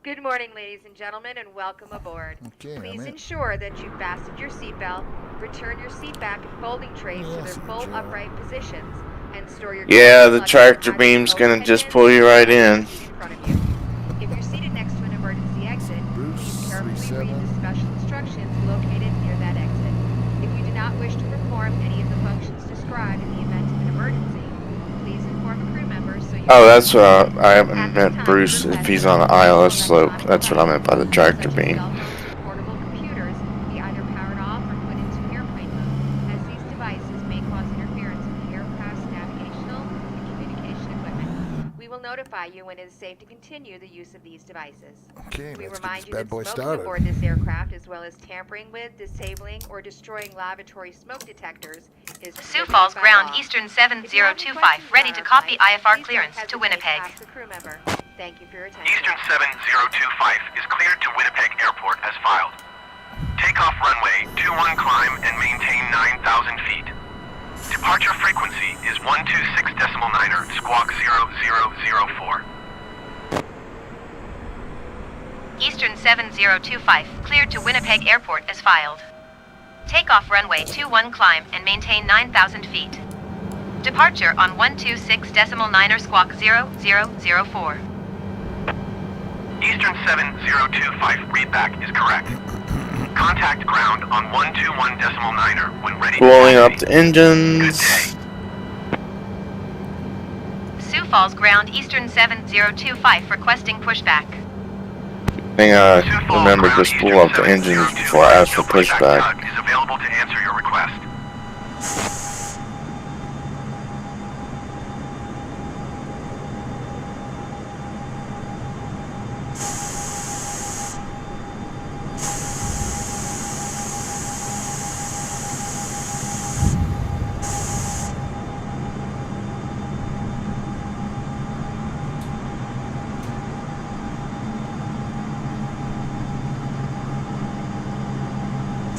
Good morning, ladies and gentlemen, and welcome aboard. Okay, Please ensure that you fastened your seatbelt, return your seat back and folding trays to their full upright positions, and store your Yeah, clothing the luggage tractor either in beam's gonna overhead just bins pull you or right on the in. seat in front of you. If you're seated next to an emergency exit, please carefully read the special instructions located near that exit. If you do not wish to perform any of the functions described in the event of an emergency, please inform a crew member so you Oh, can that's what I At meant this time, we Bruce if request he's that on an all personal ILS slope. electronic That's what I meant by the devices, tractor such as beam. cell phones or portable computers, be either powered off or put into airplane mode, as these devices may cause interference with the aircraft's navigational and communication equipment. We will notify you when it is safe to continue the use of these devices. Okay, We let's get remind this you bad that boy smoking started. aboard this aircraft, as well as tampering with, disabling, or destroying lavatory smoke detectors, is Sioux prohibited Falls by Ground law. Eastern If you have any 7025, questions ready about to our copy flight, IFR please clearance don't to hesitate Winnipeg. ask the crew member. Thank you for your attention. Eastern 7025 is cleared to Winnipeg Airport as filed. Takeoff runway 21 climb and maintain 9,000 feet. Departure frequency is 126.9er squawk 0004. Eastern 7025, cleared to Winnipeg Airport as filed. Takeoff runway 21 climb and maintain 9,000 feet. Departure on 126.9er squawk 0004. Eastern 7025 readback is correct. Contact ground on 121.9er when ready to Blowing up taxi. the engines. Good day. Sioux Falls Ground Eastern 7025 requesting pushback. I think I Sioux Falls remember Ground just blow up the Eastern engines 7025 before I asked for no pushback pushback. tug is available to answer your request.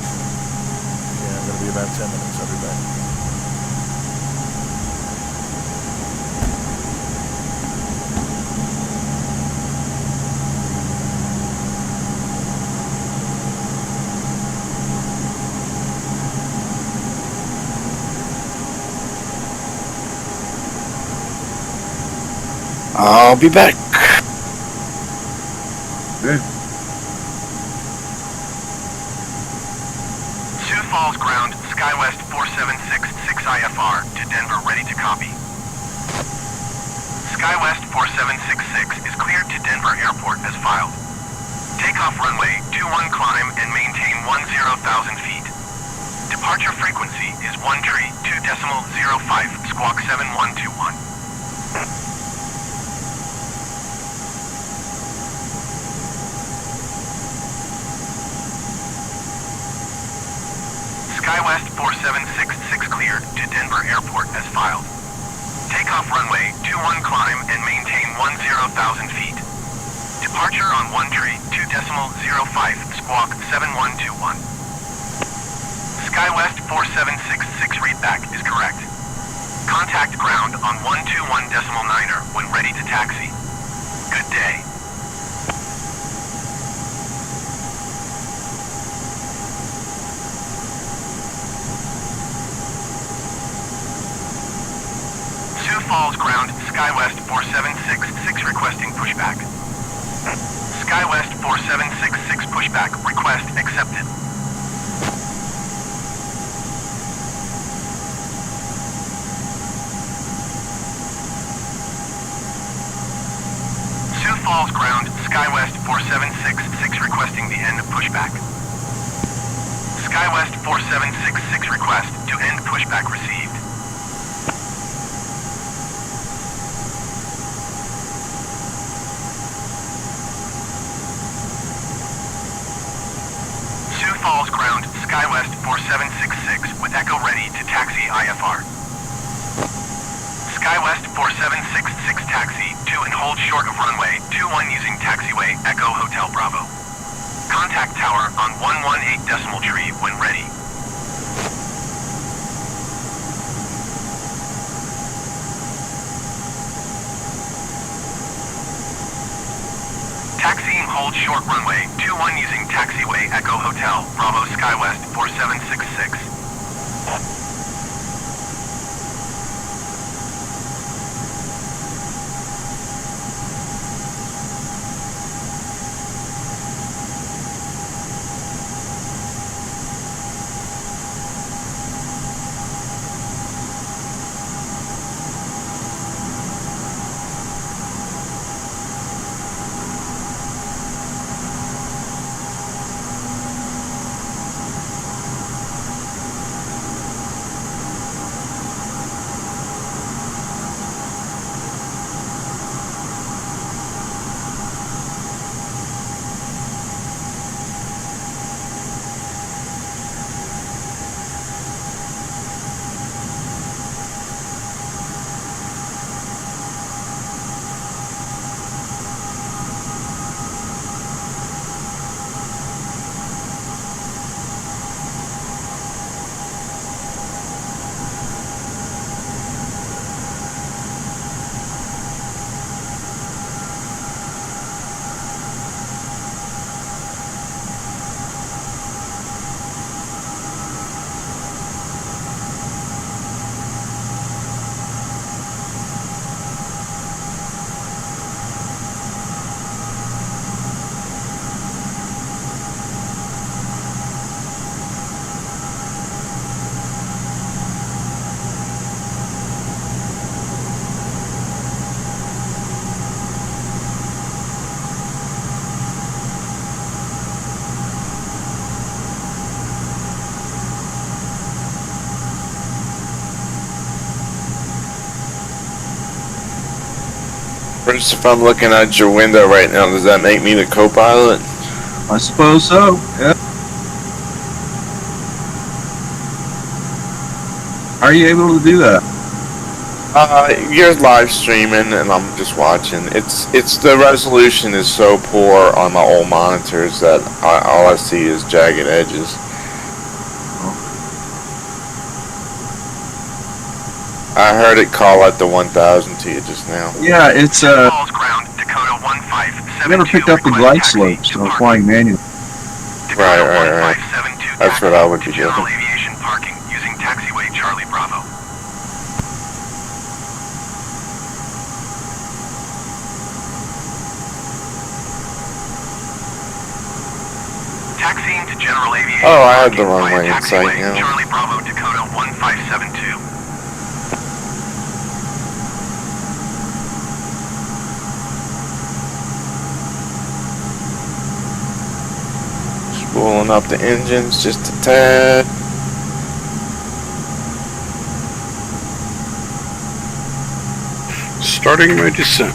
Yeah, I'm going to be about 10 minutes. I'll be back. I'll be back. Sioux Falls Ground, SkyWest 4766 IFR to Denver, ready to copy. SkyWest 4766 is cleared to Denver Airport as filed. Takeoff runway 21 climb and maintain 10,000 feet. Departure frequency is 132.05 squawk 7121. SkyWest 4766 cleared to Denver Airport as filed. Takeoff runway 21 climb and maintain 10,000 feet. Departure on 132.05 squawk 7121. SkyWest 4766 readback is correct. Contact ground on 121.9er when ready to taxi. Good day. Sioux Falls Ground, SkyWest 4766 requesting pushback. SkyWest 4766 pushback request accepted. Sioux Falls Ground, SkyWest 4766 requesting the end of pushback. SkyWest 4766 request to end pushback received. Sioux Falls Ground, SkyWest 4766 with Echo ready to taxi IFR. SkyWest 4766 taxi to and hold short of runway 21 using taxiway Echo Hotel Bravo. Contact tower on 118 decimal tree when ready. Taxiing hold short runway 21 using taxiway Echo Hotel, Bravo Skywest 4766. Bruce, if I'm looking out your window right now, does that make me the co-pilot? I suppose so, yeah. How are you able to do that? You're live streaming and I'm just watching. It's the resolution is so poor on my old monitors that all I see is jagged edges. I heard it call out the 1000 to you just now. Yeah, it's Falls ground, Dakota 1572. I never picked up the glide slopes, so I'm flying manual. Dakota Right. 1572 That's what I would be general doing. aviation parking using taxiway Charlie Bravo. Taxiing to general aviation. Oh, I had the parking runway via in sight taxiway now. Charlie Bravo, Dakota 1572. Spooling up the engines just a tad. Starting my descent.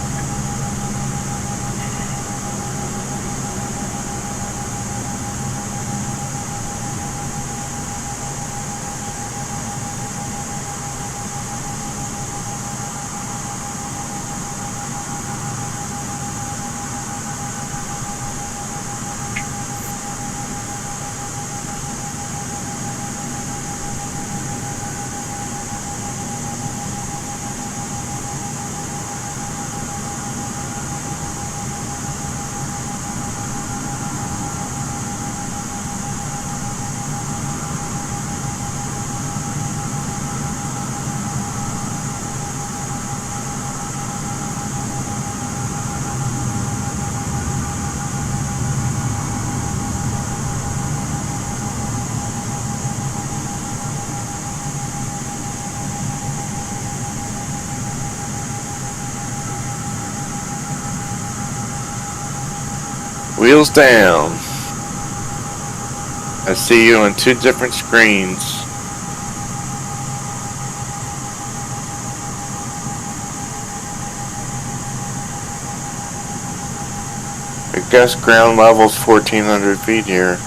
Wheels down. I see you on two different screens. I guess ground level's 1400 feet here.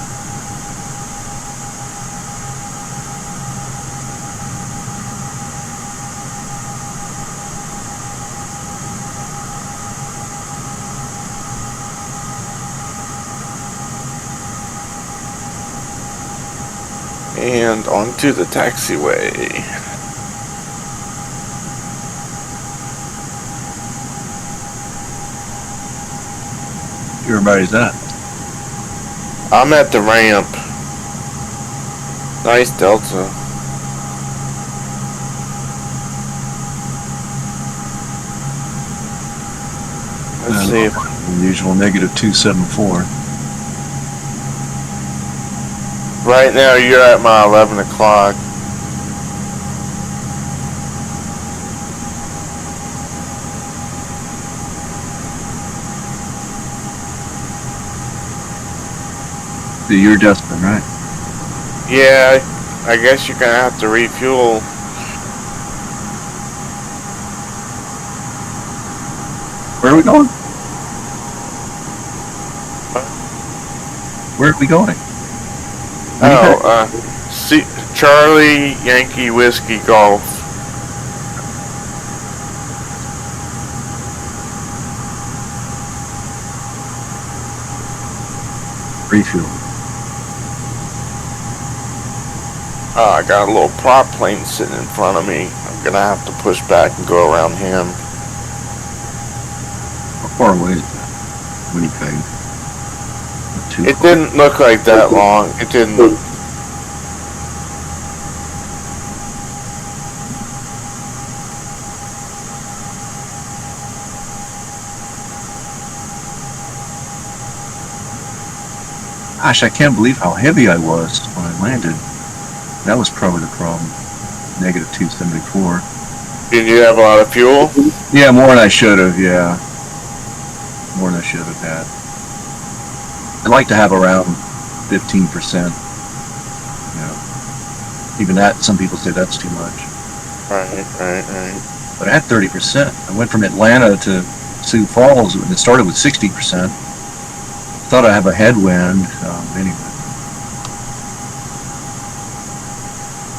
And onto the taxiway. Everybody's at. I'm at the ramp. Nice Delta. Let's see if The usual negative 274. right now you're at my 11 o'clock. So you're Destin, right? Yeah, I guess you're gonna have to refuel. Where are we going? Where are we going? See, Charlie Yankee Whiskey Golf. Refuel. I got a little prop plane sitting in front of me. I'm gonna have to push back and go around him. How far away is that? Winnipeg. Not too It far. didn't look like that long. It didn't. Gosh, I can't believe how heavy I was when I landed. That was probably the problem. Negative 274. Did you have a lot of fuel? Yeah, more than I should have, yeah. More than I should have had. I'd like to have around 15%. You know, even that, some people say that's too much. Right. But I had 30%. I went from Atlanta to Sioux Falls, and it started with 60%. Thought I'd have a headwind. Anyway.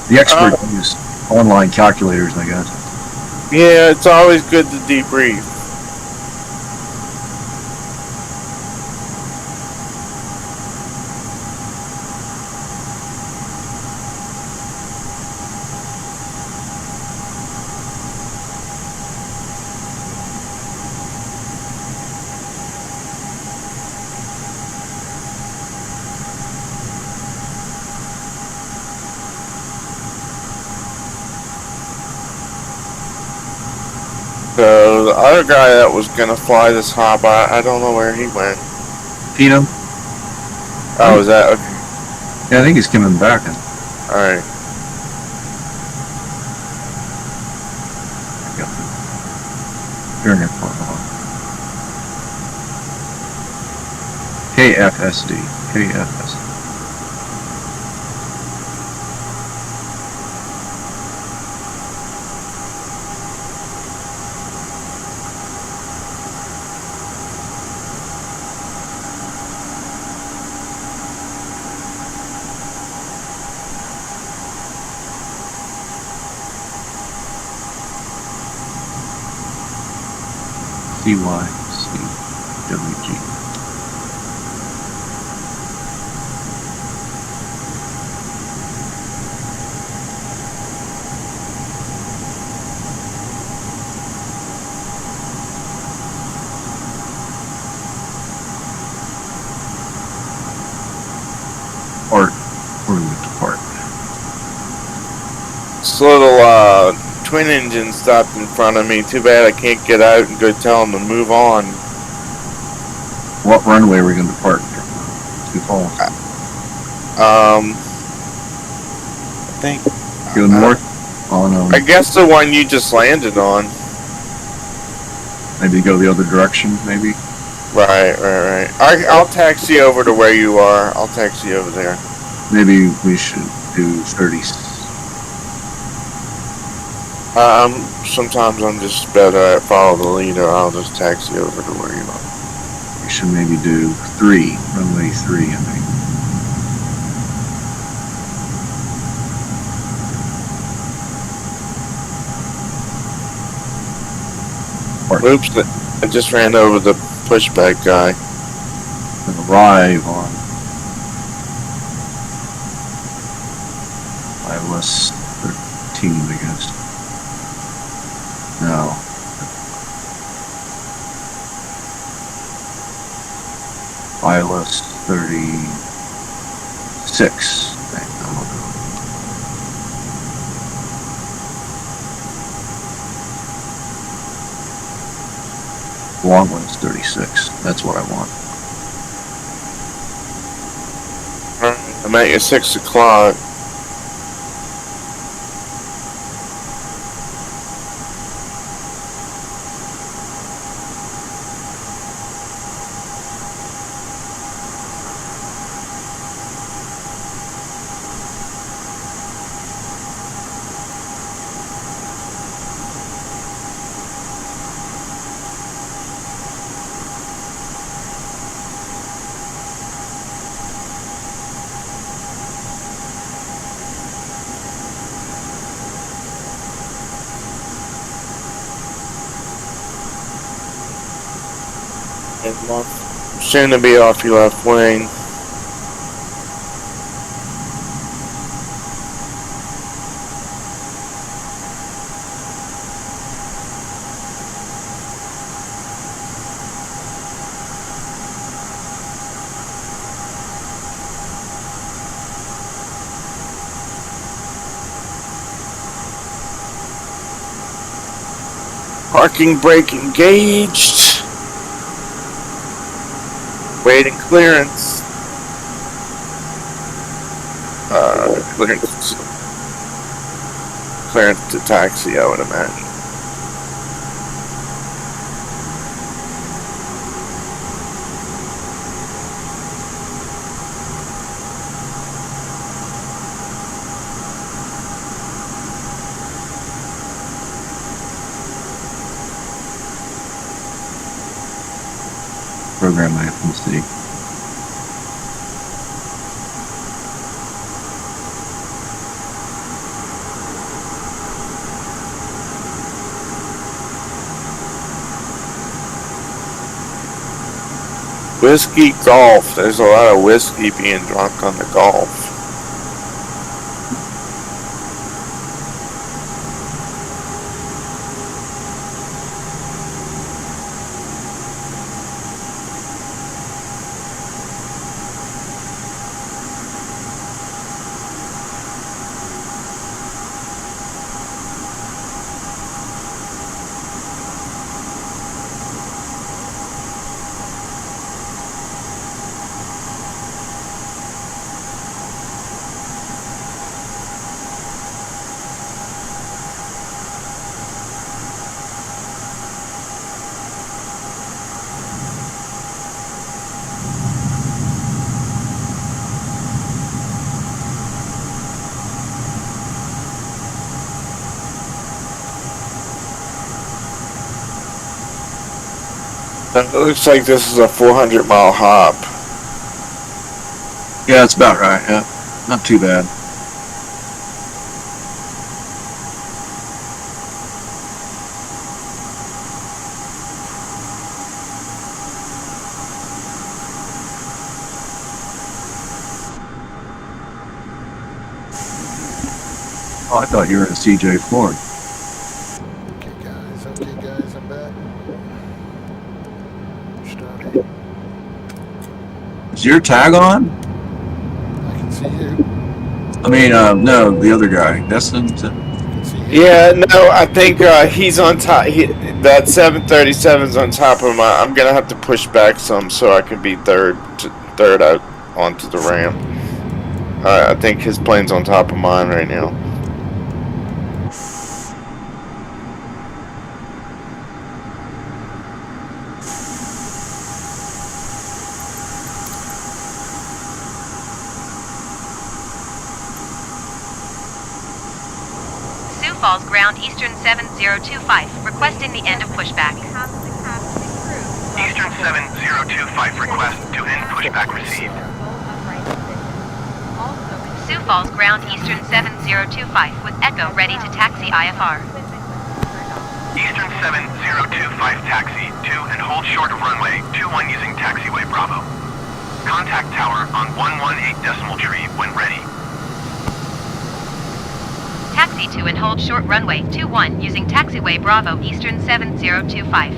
The experts use online calculators, I guess. Yeah, it's always good to debrief. So the other guy that was gonna fly this hop, I don't know where he went. Peanam? Oh, is that okay? Yeah, I think he's coming back. All right? Turn it for Kfsd. Kfsd. Cywg. Part. Where do we depart? This little twin engine stopped in front of me. Too bad I can't get out and go tell him to move on. What runway are we going to depart from? Sioux Falls. I think. Go north on. I guess the one you just landed on. Maybe go the other direction. Maybe. Right. I'll taxi over to where you are. I'll taxi over there. Maybe we should do 30. Sometimes I'm just better at follow the leader. I'll just taxi over to where you are. We should maybe do 3. Runway 3, I think. Oops, I just ran over the pushback guy. And arrive on ILS 13, I guess. No. ILS 36. I don't know. Long one is 36. That's what I want. Alright, I'm at your 6 o'clock. Soon to be off your left wing. Parking brake engaged. Waiting clearance. Clearance to taxi, I would imagine. Program IFMC. Whiskey golf. There's a lot of whiskey being drunk on the golf. It looks like this is a 400-mile hop. Yeah, that's about right. Yeah, not too bad. Oh, I thought you were in a CJ Ford. Okay, guys, I'm back. Starting. Is your tag on? I can see you. I mean, no, the other guy. Destin. I can see you. Yeah, no, I think he's on top. That 737's on top of my. I'm gonna have to push back some so I can be third out onto the ramp. I think his plane's on top of mine right now. Sioux Falls ground Eastern 7025, requesting the end of pushback. Eastern 7025 request to end pushback received. Sioux Falls ground Eastern 7025 with Echo ready to taxi IFR. Eastern 7025 taxi to and hold short of runway 21 using taxiway Bravo. Contact tower on 118 decimal tree when ready. Taxi to and hold short runway 21 using taxiway Bravo Eastern 7025.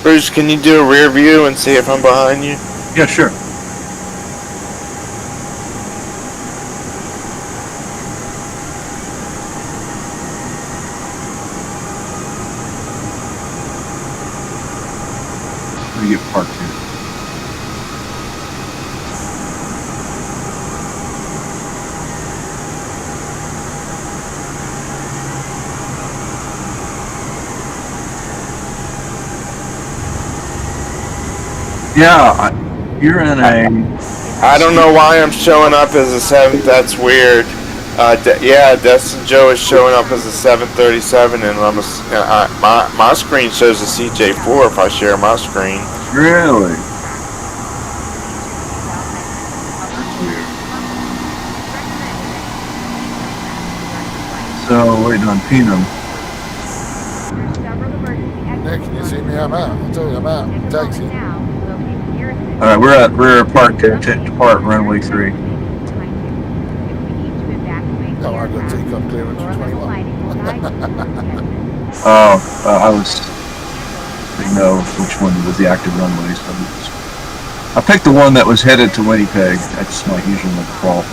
Bruce, can you do a rear view and see if I'm behind you? Yeah, sure. Let me get parked here. Yeah, you're in a... I don't know why I'm showing up as a 7. That's weird. Yeah, Destin Joe is showing up as a 737, and my screen shows a CJ4 if I share my screen. Really? So, waiting on Peanam. Nick, can you see me? I'm out. I told you I'm out. Taxi. Alright, we're parked here. Depart runway 3. No, I got takeoff clearance for 21. I didn't know which one was the active runway, so I picked the one that was headed to Winnipeg. That's my usual default.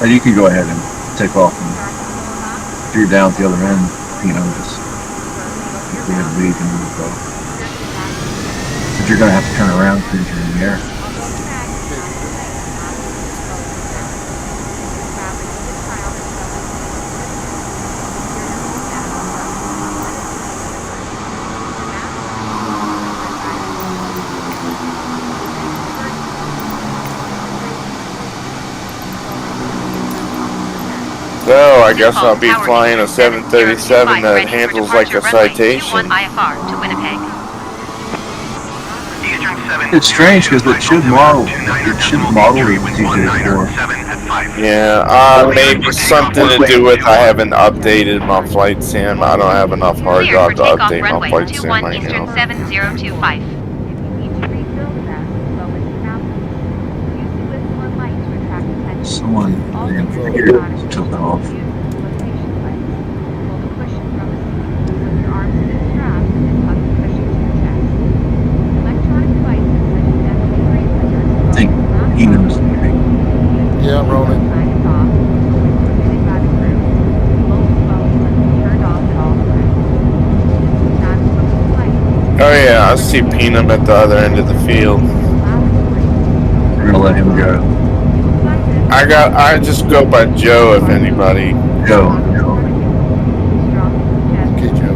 And you can go ahead and take off. And if you're down at the other end, you know, just go ahead and leave and we'll go. But you're going to have to turn around because you're in the air. So, I guess I'll be flying a 737 that handles like a citation. It's strange because it should model the TJ4. Yeah, maybe something to do with I haven't updated my flight sim. I don't have enough hard drive to update my flight sim right now. Someone here took it off. I think Peanam's leaving. Yeah, I'm rolling. Oh yeah, I see Peanam at the other end of the field. We're gonna let him go. I just go by Joe if anybody. Go. Okay, Joe.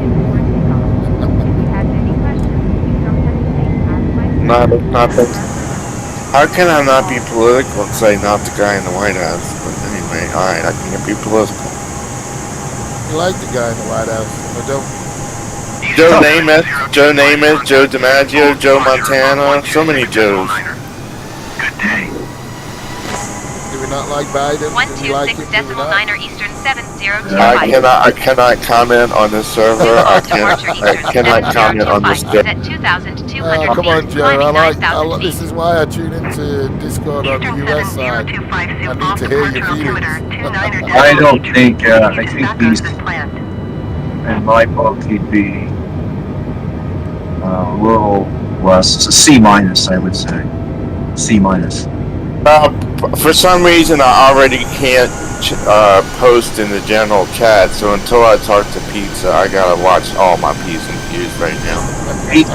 Not that. How can I not be political and say not the guy in the White House? But anyway, alright, I can be political. You like the guy in the White House, or don't? Joe Namath, Joe DiMaggio, Joe Montana, so many Joes. Good day. Do we not like Biden? Do we like him? Do we not? Eastern 7025. I cannot comment on this server. I cannot comment on this. Oh, come on, Joe. This is why I tune into Discord on the US side. I need to hear your feelings. I don't think, I think he's, in my book, he'd be a little less, C minus, I would say. C minus. For some reason, I already can't post in the general chat, so until I talk to Pizza, I gotta watch all my P's and Q's right now. He's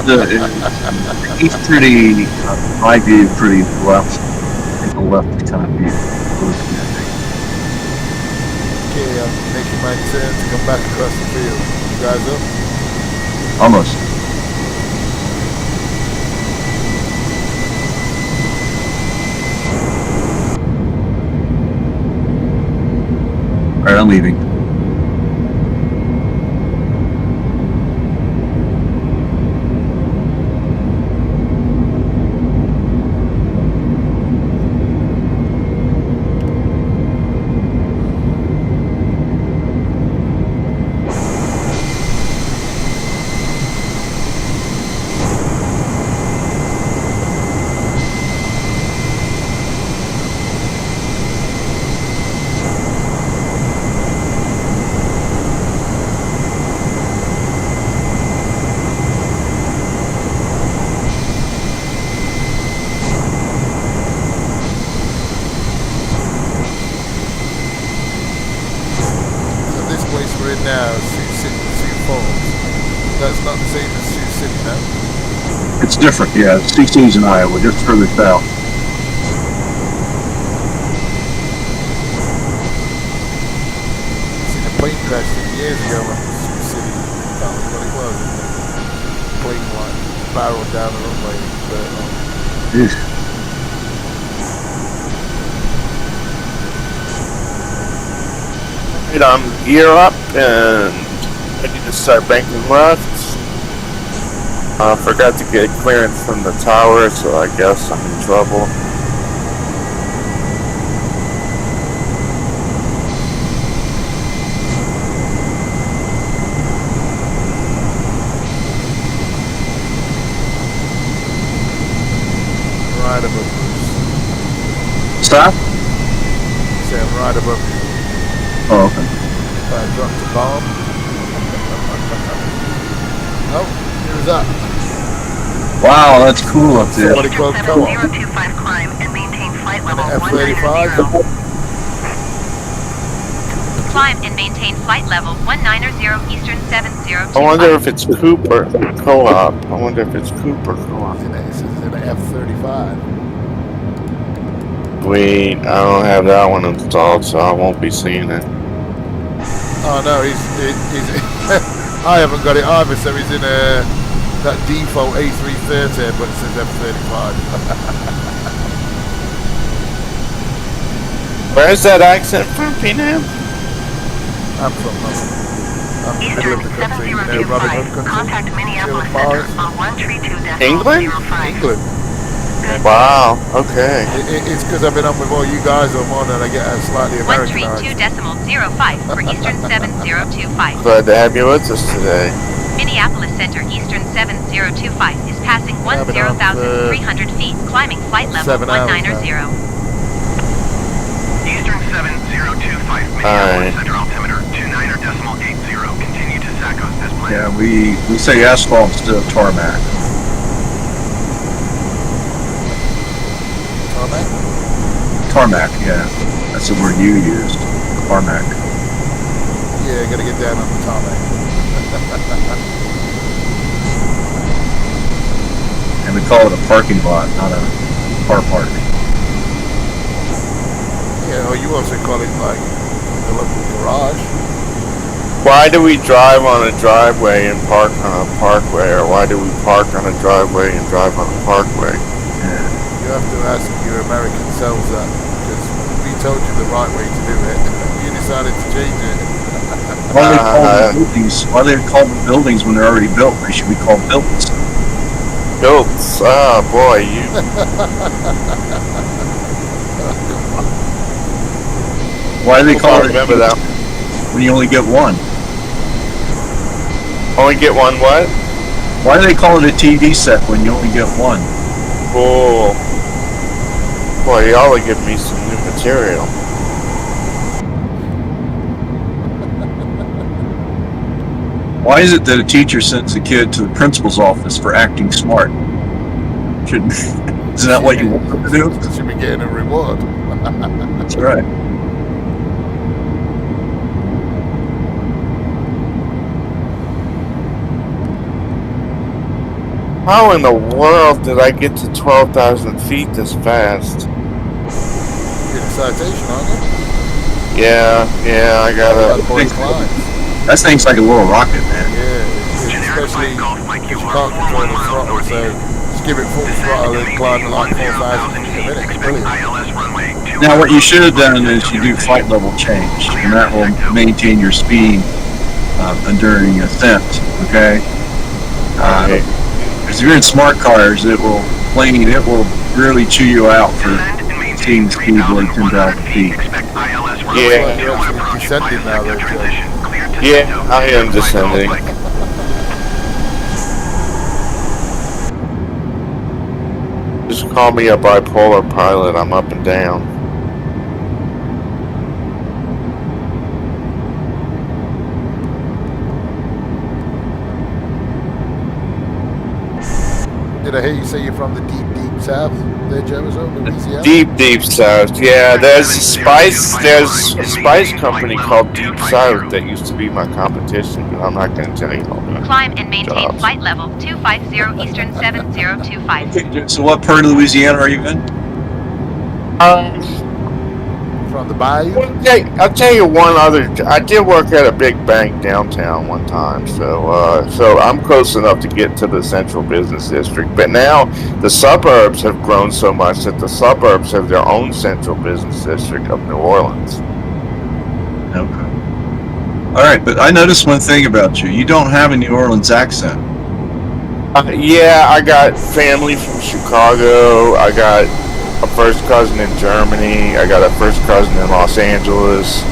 pretty, in my view, pretty left, the left kind of view. Okay, I'm making my turn to come back across the field. You guys up? Almost. Alright, I'm leaving. now, Sioux Falls. That's not the same as Sioux City, no? It's different, yeah. CC's in Iowa, just further south. Seen a plane crash 10 years ago in Sioux City. Can't remember what it was. The plane like barreled down the runway. Eesh. Right, I'm gear up and ready to start banking left. I forgot to get clearance from the tower, so I guess I'm in trouble. Right above Bruce. Stop? Say I'm right above you. Oh, okay. I dropped a bomb. Oh, here's that. Wow, that's cool up there. Somebody called Co-op. 7025 climb and maintain flight level F-35. 190. Climb and maintain flight level 190 Eastern 7025. I wonder if it's Cooper Co-op. I wonder if it's Cooper Co-op. This is an F-35. Wait, I don't have that one installed, so I won't be seeing it. Oh no, he's I haven't got it either, so he's in that default A330, but it says F-35. Where's that accent from, Peanam? I'm from I'm in the middle of the country, you know, Robin Hood country. Contact Minneapolis Silver Center Forest. on 132.05. England? England. Wow, okay. It's because I've been on with all you guys on one and I get slightly Americanized. 132.05 for Eastern 7025. Glad to have you with us today. Minneapolis Center Eastern 7025 is passing Yeah, but I'm, 10,300 feet, climbing flight level 7 hours 190. Eastern 7025, Minneapolis Center altimeter 29.80. Continue to Sacos as planned. Yeah, we say asphalt instead of tarmac. Tarmac? Tarmac, yeah. That's the word you used. Tarmac. Yeah, gotta get down on the tarmac. And we call it a parking lot, not a car park. Yeah, or you also call it like the local garage. Why do we drive on a driveway and park on a parkway, or why do we park on a driveway and drive on a parkway? Yeah. You have to ask your American selves that, because we told you the right way to do it, and you decided to change it. Why are they called buildings? Why are they called buildings when they're already built? They should be called buildings. Builts. Ah, boy, you. Why do they call it? Remember that. When you only get one? Only get one what? Why do they call it a TV set when you only get one? Cool. Boy, y'all will give me some new material. Why is it that a teacher sends a kid to the principal's office for acting smart? Shouldn't, isn't that what you want them to do? Should be getting a reward. That's right. How in the world did I get to 12,000 feet this fast? You're in a citation, aren't you? Yeah, I gotta. That thing's like a little rocket, man. Yeah, especially because you can't control the throttle, so just give it full throttle and climb like 4,000 feet a minute. It's brilliant. Now, what you should have done is you do flight level change, and that will maintain your speed during ascent. Okay. Okay. Because if you're in smart cars, it will really chew you out for seeing speed below 10,000 feet. Yeah. You're actually descending now, though, Joe. Yeah, I am descending. Just call me a bipolar pilot. I'm up and down. Did I hear you say you're from the deep, deep deep south there, Joe, as well, Louisiana? Deep south. Yeah, there's a spice company called Deep South that used to be my competition, but I'm not going to tell you all that. Climb and maintain Jobs. flight level 250 Eastern 7025. Okay, so what part of Louisiana are you in? From the bayou? I'll tell you one other. I did work at a big bank downtown one time, so I'm close enough to get to the central business district. But now the suburbs have grown so much that the suburbs have their own central business district of New Orleans. Okay. All right, but I noticed one thing about you. You don't have a New Orleans accent. Yeah, I got family from Chicago. I got a first cousin in Germany. I got a first cousin in Los Angeles.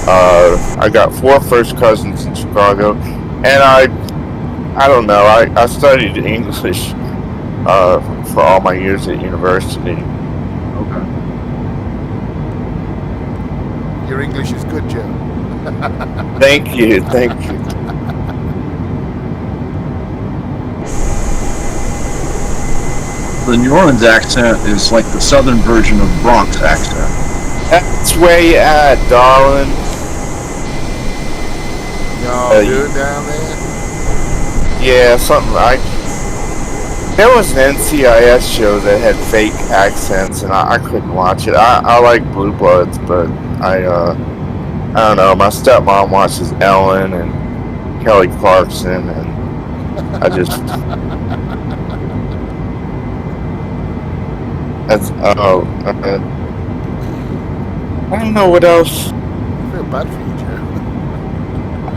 I got 4 first cousins in Chicago, and I don't know. I studied English for all my years at university. Okay. Your English is good, Joe. Thank you. The New Orleans accent is like the southern version of Bronx accent. That's where you at, darling. Y'all good down there? Yeah, something like. There was an NCIS show that had fake accents, and I couldn't watch it. I like Blue Bloods, but I don't know. My stepmom watches Ellen and Kelly Clarkson, and I just. That's I don't know what else. I feel bad for you, Joe.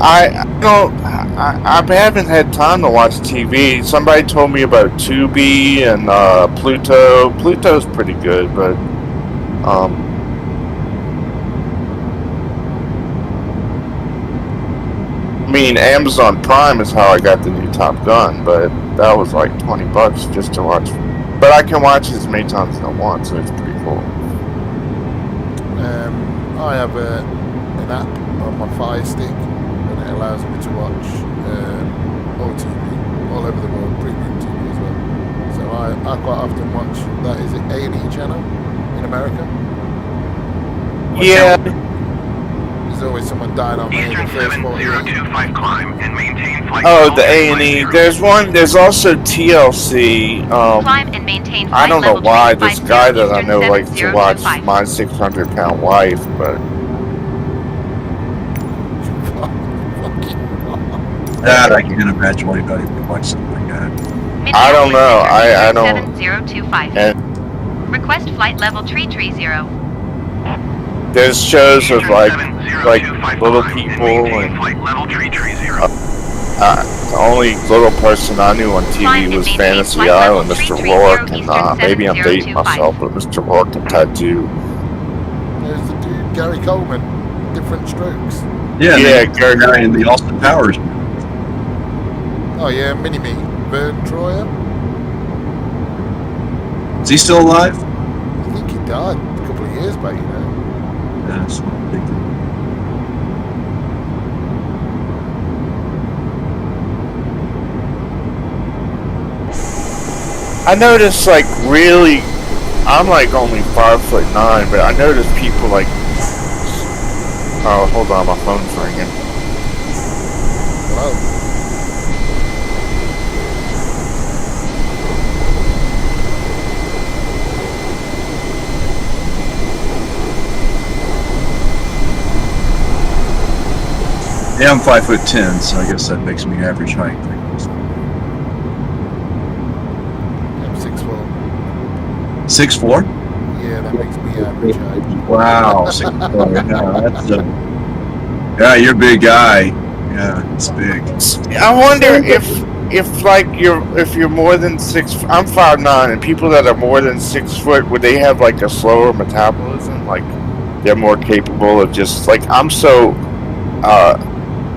I haven't had time to watch TV. Somebody told me about Tubi and Pluto. Pluto's pretty good, but I mean, Amazon Prime is how I got the new Top Gun, but that was like $20 just to watch. But I can watch it as many times as I want, so it's pretty cool. I have an app on my Fire Stick, and it allows me to watch all TV, all over the world, premium TV as well. So I quite often watch that. Is it A&E channel in America? Yeah. There's always someone dying on me in the Eastern first 40 years. 7025 climb and maintain flight Oh, level the A&E. 250. There's also TLC. Climb and maintain I flight don't know level why this 250 guy that I Eastern know likes to watch 7025. My 600-Pound Wife, but That I can imagine anybody would watch something like that. I don't know. I don't. 7025. And Request flight level 330. there's shows of Eastern like 7025 little climb and people, maintain and flight level 330. the only little person I knew on TV was Fantasy Island, Mr. Rourke, and maybe I'm dating myself, but Mr. Rourke and Tattoo. There's the dude, Gary Coleman, Different Strokes. Yeah, Yeah, the Gary- guy in the Austin Powers. Oh yeah, Mini-Me, Vern Troyer. Is he still alive? I think he died a couple of years back, you know. Yeah, that's what I'm thinking. I noticed really, I'm like only 5'9", but I noticed people like. Oh, hold on, my phone's ringing. Hello. Yeah, I'm 5'10", so I guess that makes me average height. I'm 6'4". 6'4"? Yeah, that makes me average height. Wow, 6'4". Yeah, that's a. Yeah, you're a big guy. Yeah, it's big. I wonder if you're more than 6. I'm 5'9", and people that are more than 6 foot, would they have like a slower metabolism? Like they're more capable of just like I'm so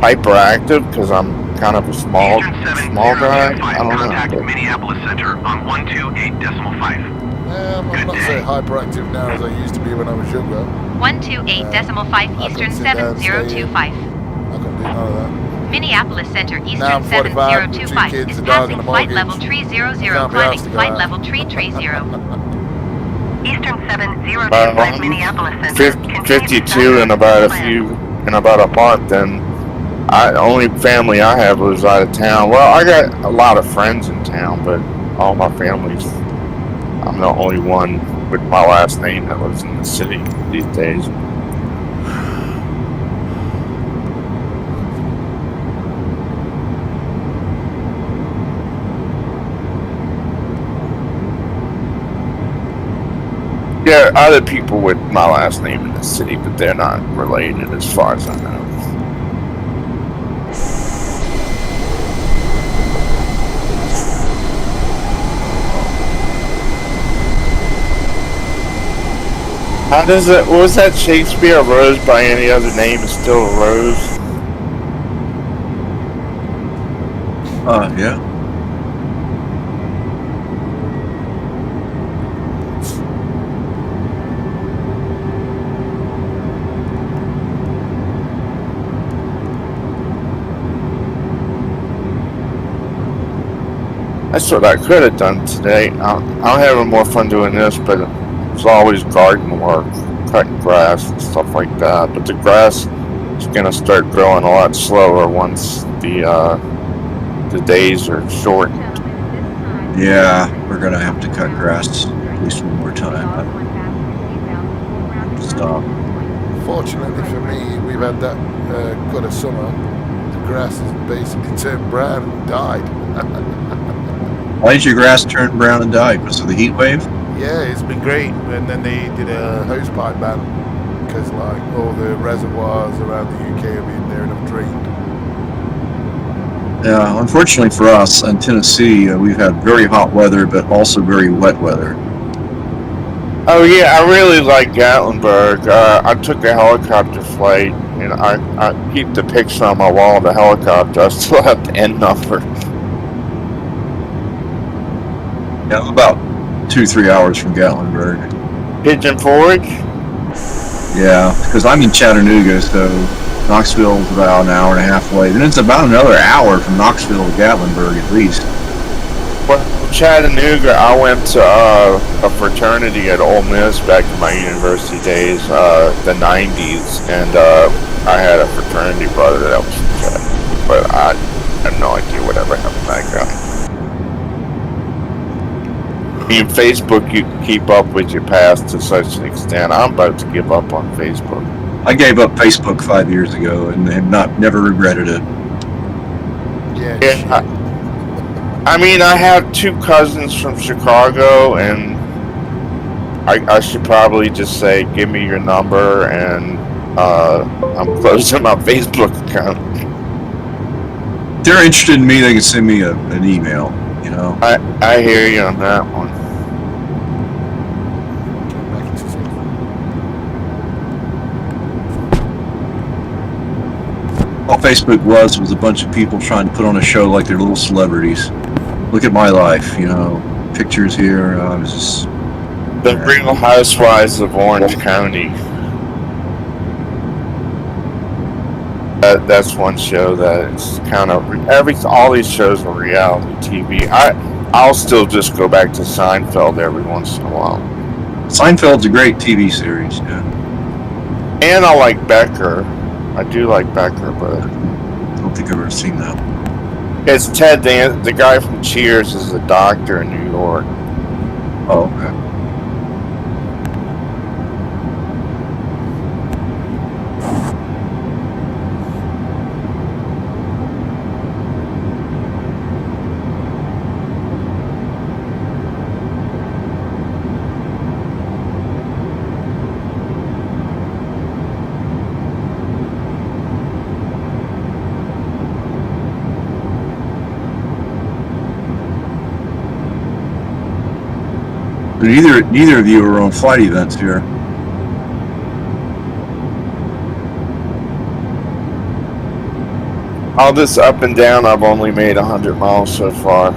hyperactive because I'm kind of a small Eastern guy. 7025 I don't contact know. Minneapolis Center on 128.5. I'm not so hyperactive now as I used to be when I was younger. 128.5 Eastern sit down and stay 7025. I can't do none of that. Minneapolis Center Now Eastern I'm 45 with 2 7025 kids, is a dog, passing and a flight mortgage. level 300, Can't be climbing asked to go flight out. level 330. Eastern 7025 I'm Minneapolis Center. 52 in about a month, and only family I have lives out of town. Well, I got a lot of friends in town, but all my family's. I'm the only one with my last name that lives in the city these days. There are other people with my last name in the city, but they're not related as far as I know. How does it? What was that? Shakespeare? A rose by any other name is still a rose. Yeah. That's what I could have done today. I'm having more fun doing this, but it's always garden work, cutting grass and stuff like that. But the grass is gonna start growing a lot slower once the days are short. Yeah, we're gonna have to cut grass at least one more time. Stop. Fortunately for me, we've had that good a summer. The grass has basically turned brown and died. Why did your grass turn brown and die? Because of the heat wave? Yeah, it's been great. And then they did a hosepipe ban because like all the reservoirs around the UK have been there and have drained. Yeah, unfortunately for us in Tennessee, we've had very hot weather, but also very wet weather. Oh yeah, I really like Gatlinburg. I took a helicopter flight, and I keep the picture on my wall of the helicopter. I still have the end number. Yeah, I'm about 2-3 hours from Gatlinburg. Pigeon Forge? Yeah, because I'm in Chattanooga, so Knoxville's about an hour and a half away. Then it's about another hour from Knoxville to Gatlinburg at least. Well, Chattanooga, I went to a fraternity at Ole Miss back in my university days, the 90s, and I had a fraternity brother that was from Chattanooga, but I have no idea whatever happened to that guy. In Facebook, you can keep up with your past to such an extent. I'm about to give up on Facebook. I gave up Facebook 5 years ago and have never regretted it. Yeah. I mean, I have 2 cousins from Chicago, and I should probably just say, give me your number, and I'm closing my Facebook account. If they're interested in me, they can send me an email, you know. I hear you on that one. All Facebook was a bunch of people trying to put on a show like they're little celebrities. Look at my life, you know, pictures here. I was just The Real Housewives of Orange County. That's one show that is kind of all these shows are reality TV. I'll still just go back to Seinfeld every once in a while. Seinfeld's a great TV series, yeah. And I like Becker. I do like Becker, but I don't think I've ever seen that. It's Ted Dan. The guy from Cheers is a doctor in New York. Oh, okay. But neither of you are on flight events here. All this up and down, I've only made 100 miles so far.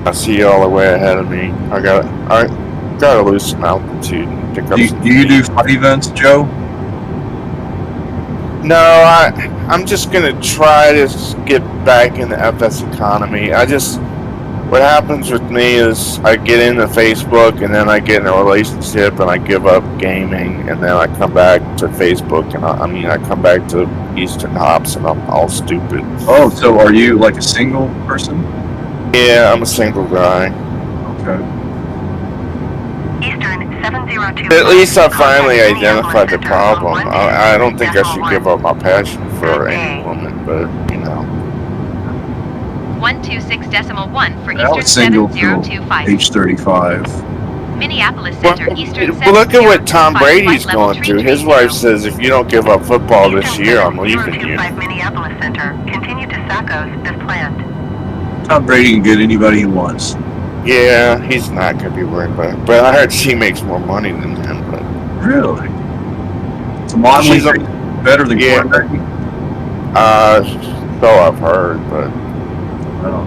I see you all the way ahead of me. I gotta lose some altitude and pick up Do some you speed. do flight events, Joe? No, I'm just gonna try to get back in the FS economy. What happens with me is I get into Facebook and then I get in a relationship and I give up gaming and then I come back to Facebook and I come back to Eastern Hops and I'm all stupid. Oh, so are you like a single person? Yeah, I'm a single guy. Okay. Eastern 702. At least I finally identified the problem. I don't think I should give up my passion for any woman, but you know. 126.1 for I was Eastern single till 7025. age 35. Minneapolis Center, Eastern Well, look at what Tom 7025, Brady's flight level going through. His 330. wife says, if you don't give up football this year, I'm leaving you. Minneapolis Center, continue to Sacos as planned. Tom Brady can get anybody he wants. Yeah, he's not going to be worried about it. But I heard she makes more money than him. But Really? So modeling She's a- better than Yeah. quarterbacking? so I've heard, but Oh.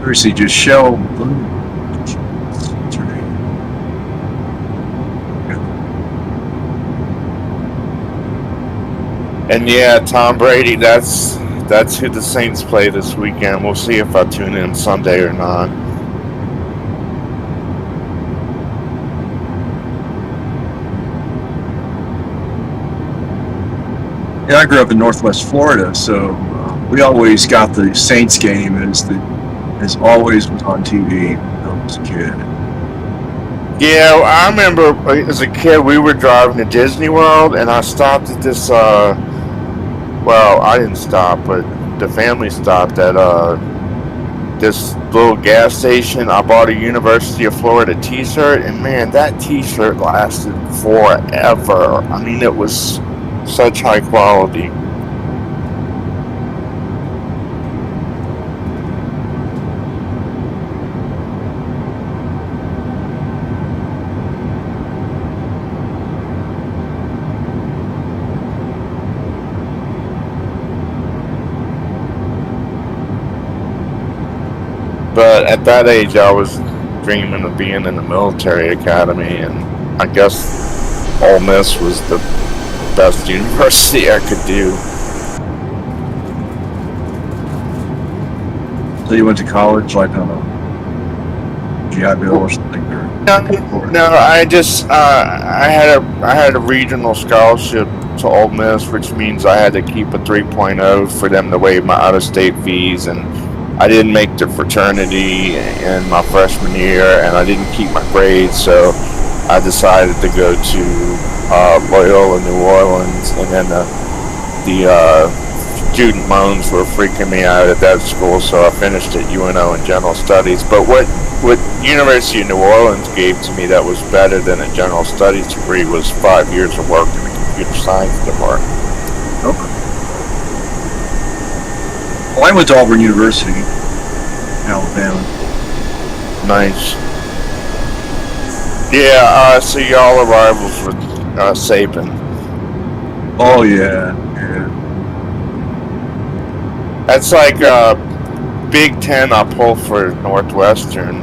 Or is he just shell? and yeah, Tom Brady, that's who the Saints play this weekend. We'll see if I tune in Sunday or not. Yeah, I grew up in Northwest Florida, so we always got the Saints game as always was on TV when I was a kid. Yeah, I remember as a kid we were driving to Disney World and I stopped at this well, I didn't stop, but the family stopped at this little gas station. I bought a University of Florida t-shirt and man, that t-shirt lasted forever. I mean, it was such high quality. But at that age, I was dreaming of being in the military academy, and I guess Ole Miss was the best university I could do. So you went to college like on a GI Bill or something? No, I just I had a regional scholarship to Ole Miss, which means I had to keep a 3.0 for them to waive my out-of-state fees, and I didn't make the fraternity in my freshman year, and I didn't keep my grades, so I decided to go to Loyola, New Orleans, and then the student loans were freaking me out at that school, so I finished at UNO in general studies. But what University of New Orleans gave to me that was better than a general studies degree was 5 years of work in the computer science department. Okay. Well, I went to Auburn University, Alabama. Nice. Yeah, so y'all are rivals with Saban. Oh yeah, yeah. That's like Big Ten I pull for Northwestern.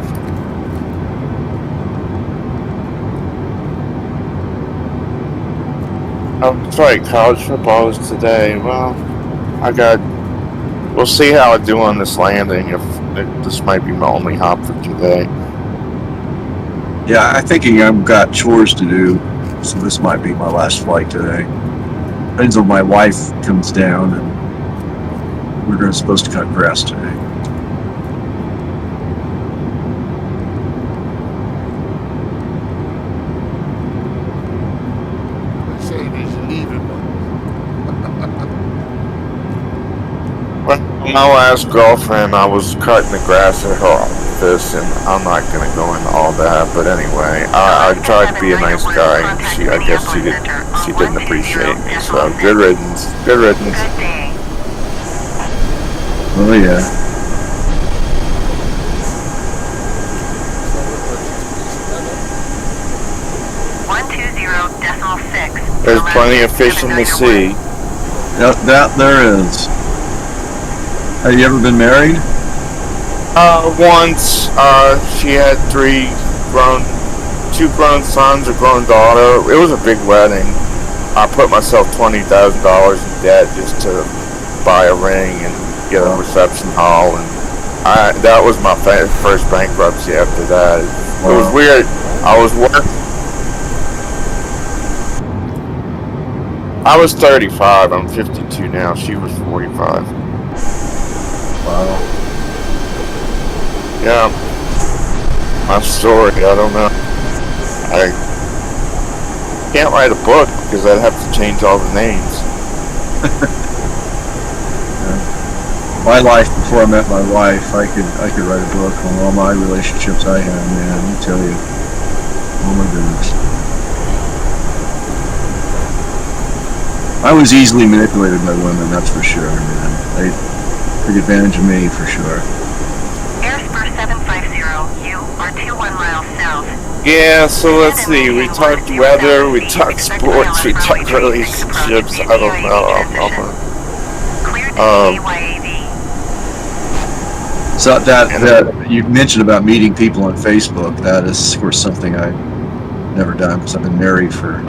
Oh, that's right, college football is today. Well, we'll see how I do on this landing, if this might be my only hop for today. Yeah, I'm thinking I've got chores to do, so this might be my last flight today. Depends on my wife comes down, and we're supposed to cut grass today. They say it is leaving one. My last girlfriend, I was cutting the grass at her office, and I'm not going to go into all that, but anyway, I tried to be a nice guy, and I guess she didn't appreciate me, so good riddance. Good riddance. Oh yeah. There's plenty of fish in the sea. That there is. Have you ever been married? Once, she had 3 grown 2 grown sons, a grown daughter. It was a big wedding. I put myself $20,000 in debt just to buy a ring and get a reception hall, and that was my first bankruptcy after that. It was weird. I was 35. I'm 52 now. She was 45. Wow. Yeah. My story, I don't know. I can't write a book because I'd have to change all the names. My life before I met my wife, I could write a book on all my relationships I had, man. Let me tell you. Oh my goodness. I was easily manipulated by women, that's for sure, man. They took advantage of me, for sure. Airspur 750, you are 21 miles south. Yeah, so let's see. We talked weather, we talked sports, we talked relationships. I don't know. So that you mentioned about meeting people on Facebook, that is, of course, something I've never done because I've been married for...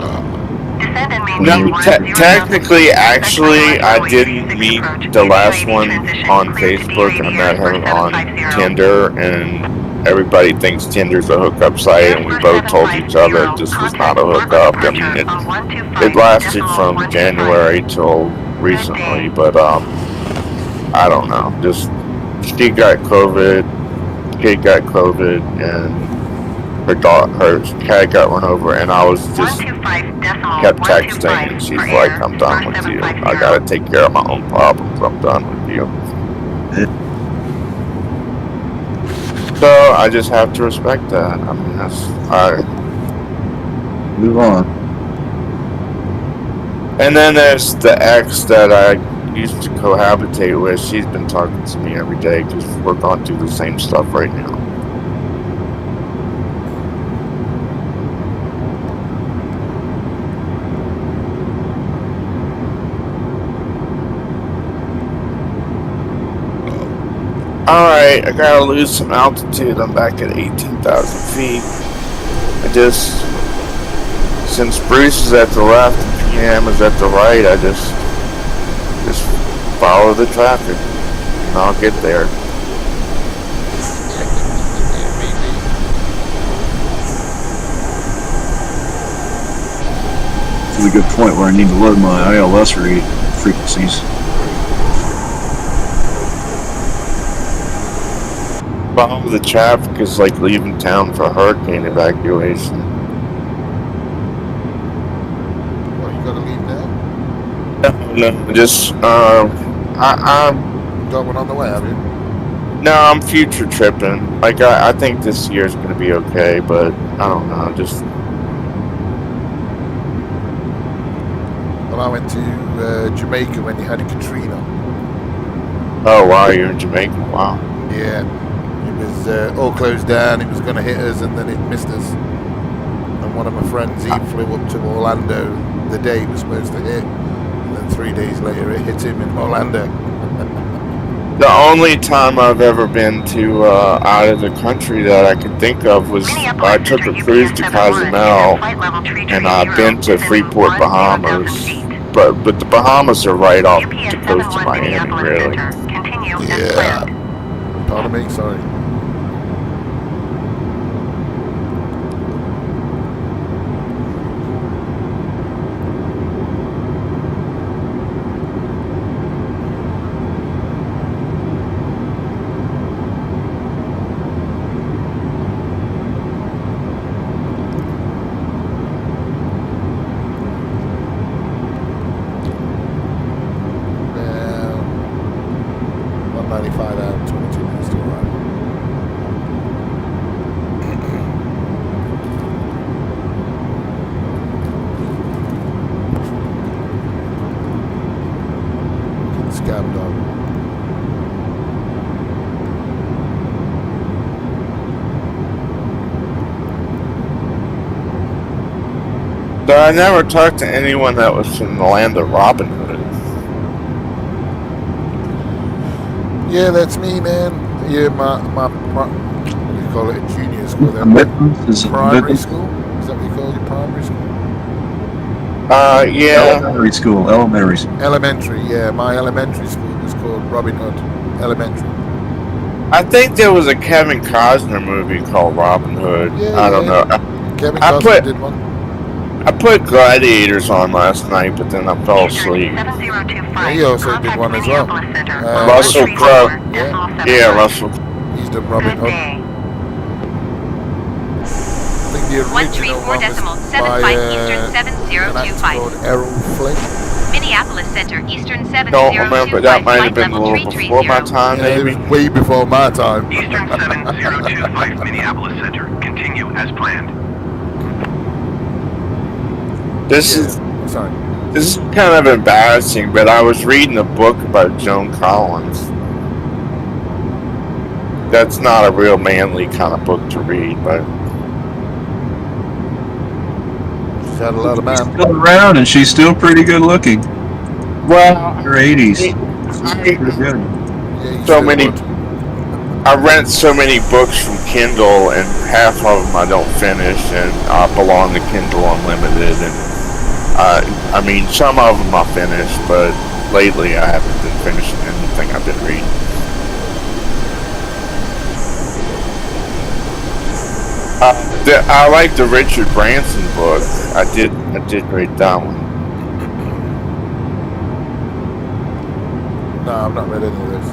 No, technically, actually, I didn't meet the last one on Facebook. I met him on Tinder, and everybody thinks Tinder's a hookup site, and we both told each other this was not a hookup. I mean, it lasted from January till recently, but I don't know. Just she got COVID, kid got COVID, and her cat got run over, and I was just kept texting, and she's like, "I'm done with you. I gotta take care of my own problems. I'm done with you." So I just have to respect that. I mean, Move on. And then there's the ex that I used to cohabitate with. She's been talking to me every day because we're going through the same stuff right now. Alright, I gotta lose some altitude. I'm back at 18,000 feet. Since Bruce is at the left and Peanam is at the right, I just follow the traffic and I'll get there. That's a good point where I need to load my ILS frequencies. Follow the traffic is like leaving town for hurricane evacuation. What, you gotta leave now? No, just I'm Got one on the way, have you? no, I'm future tripping. Like I think this year's gonna be okay, but I don't know. Just Well, I went to Jamaica when you had Katrina. oh wow, you're in Jamaica. Wow. Yeah. It was all closed down. It was going to hit us, and then it missed us. And one of my friends, he flew up to Orlando the day it was supposed to hit, and then 3 days later it hit him in Orlando. The only time I've ever been to out of the country that I could think of was I took a cruise to Cozumel, and I've been to Freeport, Bahamas. But the Bahamas are right off the coast of Miami, really. Yeah. Pardon me, sorry. Well, 195 out, 22 minutes to arrive. Scab dog. So I never talked to anyone that was from the land of Robin Hood. Yeah, that's me, man. Yeah, my what do you call it? Junior school. Then Midlands? Is it primary Midlands? school. school, your primary school? Yeah. Elementary school. Elementary, yeah. My elementary school was called Robin Hood Elementary. I think there was a Kevin Costner movie called Robin Hood. Yeah, I don't know. Kevin I Costner put- did one. I put Gladiators on last night, but then I fell asleep. Yeah, he also did one as well. Russell Crowe. Yeah. Yeah, Russell. He's done Robin Hood. I think the original 134 one decimal was 75 by Eastern an actor 7025. called Errol Flynn. Minneapolis Center Eastern 7025. Don't remember. That might have flight been a level little before my 330. time, Yeah, it maybe. was way before my time. Eastern 7025 Minneapolis Center. Continue as planned. This Yeah, is sorry. this is kind of embarrassing, but I was reading a book about Joan Collins. That's not a real manly kind of book to read, but She's had a lot of She's man. still around, and she's still pretty good looking. well, Her 80s. I, Pretty good. Yeah, you So still many- would. I rent so many books from Kindle, and half of them I don't finish, and I belong to Kindle Unlimited, and I mean, some of them I finished, but lately I haven't been finishing anything I've been reading. I like the Richard Branson book. I did read that one. No, I've not read any of this.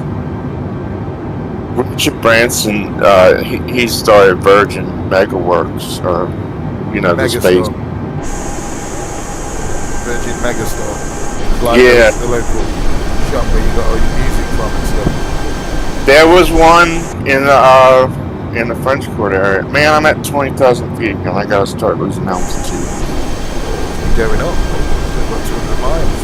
Richard Branson, he started Virgin Megaworks, or the space. Megastore. Virgin Megastore. It's like Yeah. the local shop where you got all your music from and stuff. There was one in the French Quarter area. Man, I'm at 20,000 feet, and I gotta start losing altitude. You're going up. About 200 miles.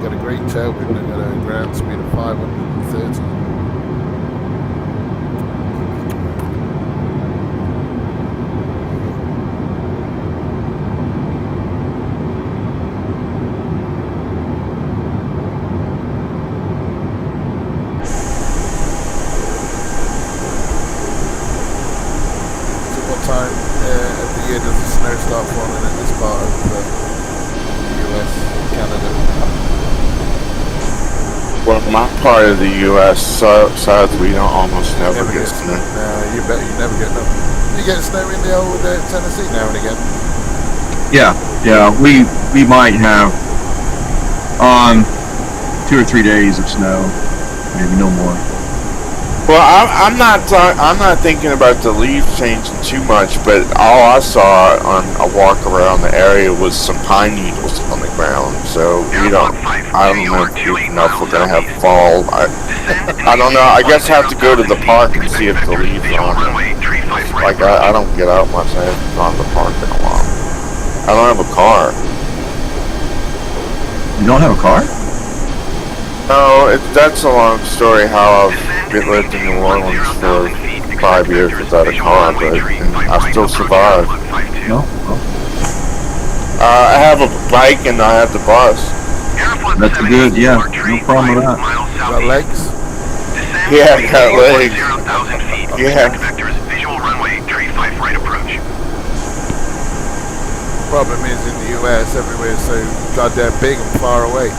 Got a great tailwind and got a ground speed of 530. So what time of the year does the snow start falling in this part of the US, Canada? Well, my part of the U.S. south, we don't almost never Never get get snow. No, you bet you never get nothing. You get snow in the old Tennessee now and again. Yeah, we might have 2 or 3 days of snow, maybe no more. Well, I'm not thinking about the leaves changing too much, but all I saw on a walk around the area was some pine needles on the ground. So I don't know if we're gonna have fall. I don't know. I guess I have to go to the park and see if the leaves are on there. Like I don't get out much. I haven't gone to the park in a while. I don't have a car. You don't have a car? No, that's a long story. How I've lived in New Orleans for 5 years without a car, but I still survived. No. I have a bike and I have the bus. That's a good, yeah, no problem with that. Got legs? Yeah, I got legs. Yeah. Visual runway, tree 5 right approach. Problem is in the US, everywhere's so goddamn big and far away.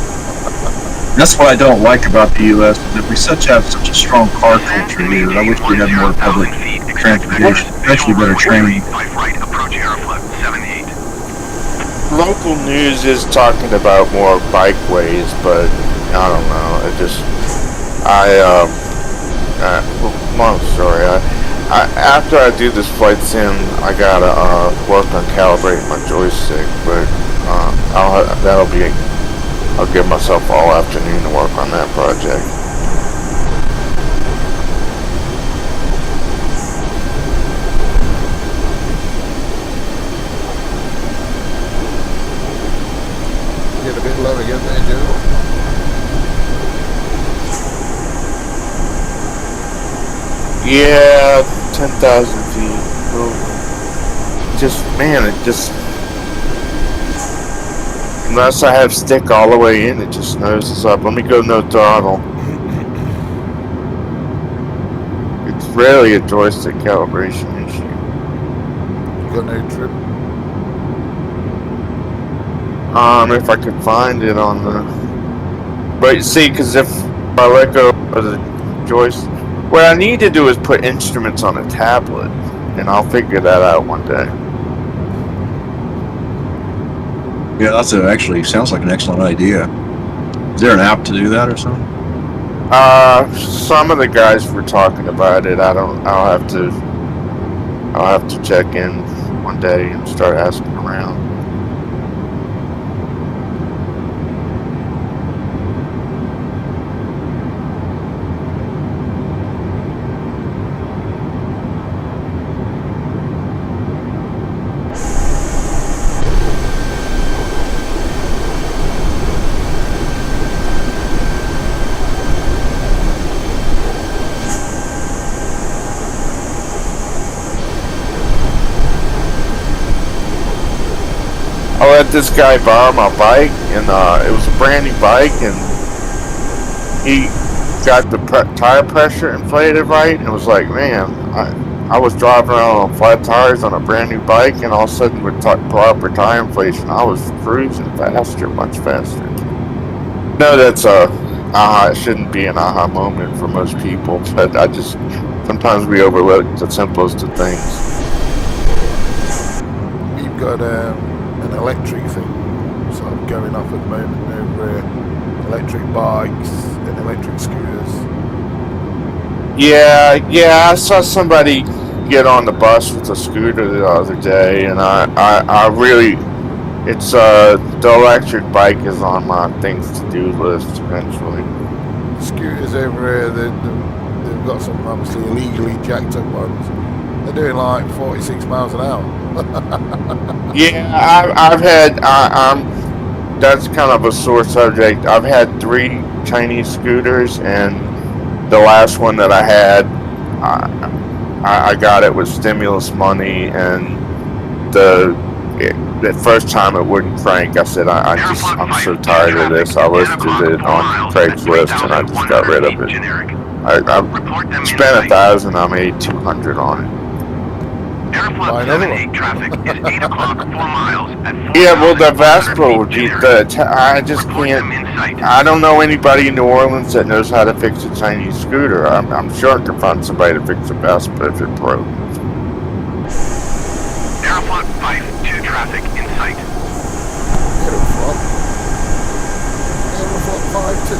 That's what I don't like about the U.S. is that we have such a strong car culture here. I wish we had more public transportation, especially better training. 5 right approach airflow 78. Local news is talking about more bikeways, but I don't know. Long story. After I do this flight sim, I gotta work on calibrating my joystick, but I'll give myself all afternoon to work on that project. Get a bit low again there, Joe. Yeah, 10,000 feet. Oh. Just, man, it just... Unless I have stick all the way in, it just noses up. Let me go no throttle. It's rarely a joystick calibration issue. You got no trip? If I could find it on the... But you see, because if I let go of the joystick... What I need to do is put instruments on a tablet, and I'll figure that out one day. Yeah, that's actually sounds like an excellent idea. Is there an app to do that or something? Some of the guys were talking about it. I'll have to check in one day and start asking around. I let this guy borrow my bike, and it was a brand new bike, and he got the tire pressure inflated right, and it was like, man, I was driving around on flat tires on a brand new bike, and all of a sudden with proper tire inflation, I was cruising faster, much faster. No, that's it shouldn't be an aha moment for most people, but sometimes we overlook the simplest of things. We've got an electric thing sort of going off at the moment over electric bikes and electric scooters. Yeah, I saw somebody get on the bus with a scooter the other day, and I really, it's the electric bike is on my things to do list eventually. Scooters over here, they've got some obviously illegally jacked up ones. They're doing like 46 miles an hour. Yeah, that's kind of a sore subject. I've had 3 Chinese scooters, and the last one that I had, I got it with stimulus money, and the first time it wouldn't crank. I said, I'm so tired of this. I listed it on Craigslist, and I just got rid of it. I spent $1,000. I made $200 on it. Airplot 78 traffic is 8 o'clock, 4 miles at 4. Yeah, well, the Vespa would be I just can't. I don't know anybody in New Orleans that knows how to fix a Chinese scooter. I'm sure I can find somebody to fix a Vespa if it broke. Airplot 52 traffic in sight. Aeroflot 5-2.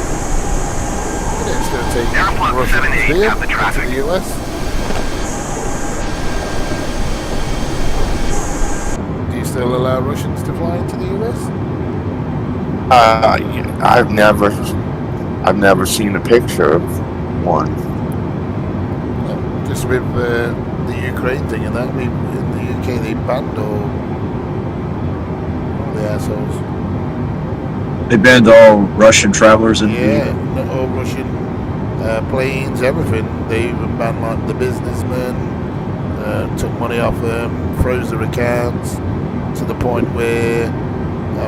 It's going to take Airplot Russians 78 here got the traffic. to the US. Do you still allow Russians to fly into the US? I've never seen a picture of one. No, just with the Ukraine thing and that, in the UK they banned all the assholes. They banned all Russian travelers in Yeah, not all Russian planes, everything. They even banned like the businessmen, took money off them, froze their accounts, to the point where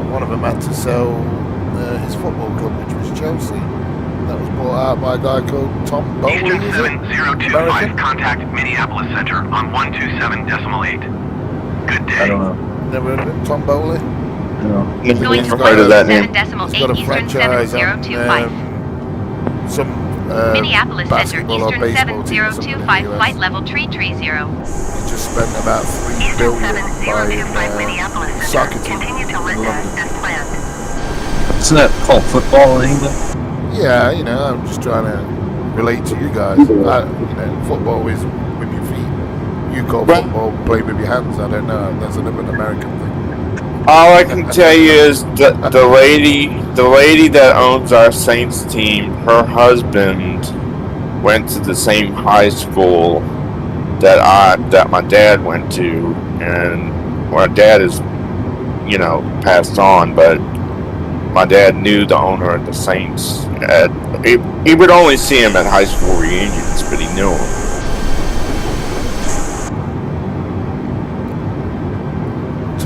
one of them had to sell his football club, which was Chelsea. That was bought out by a guy called Tom Bowley, Eastern is it? 7025, American? contact Minneapolis Center on 127.8. Good I day. don't know. Never heard of him? Tom Bowley? No. Going to Never heard of that name. 7.8 He's got a Eastern franchise on 7025. some Minneapolis Center, basketball or Eastern baseball team or something in the 7025, US. flight level 330. He just spent about $3 billion buying soccer team in London. Isn't that called football in England? Yeah, I'm just trying to relate to you guys. Football is with your feet. You call football play with your hands. I don't know. That's another American thing. All I can tell you is that the lady that owns our Saints team, her husband went to the same high school that my dad went to, and my dad is, passed on, but my dad knew the owner of the Saints. He would only see him at high school reunions, but he knew him.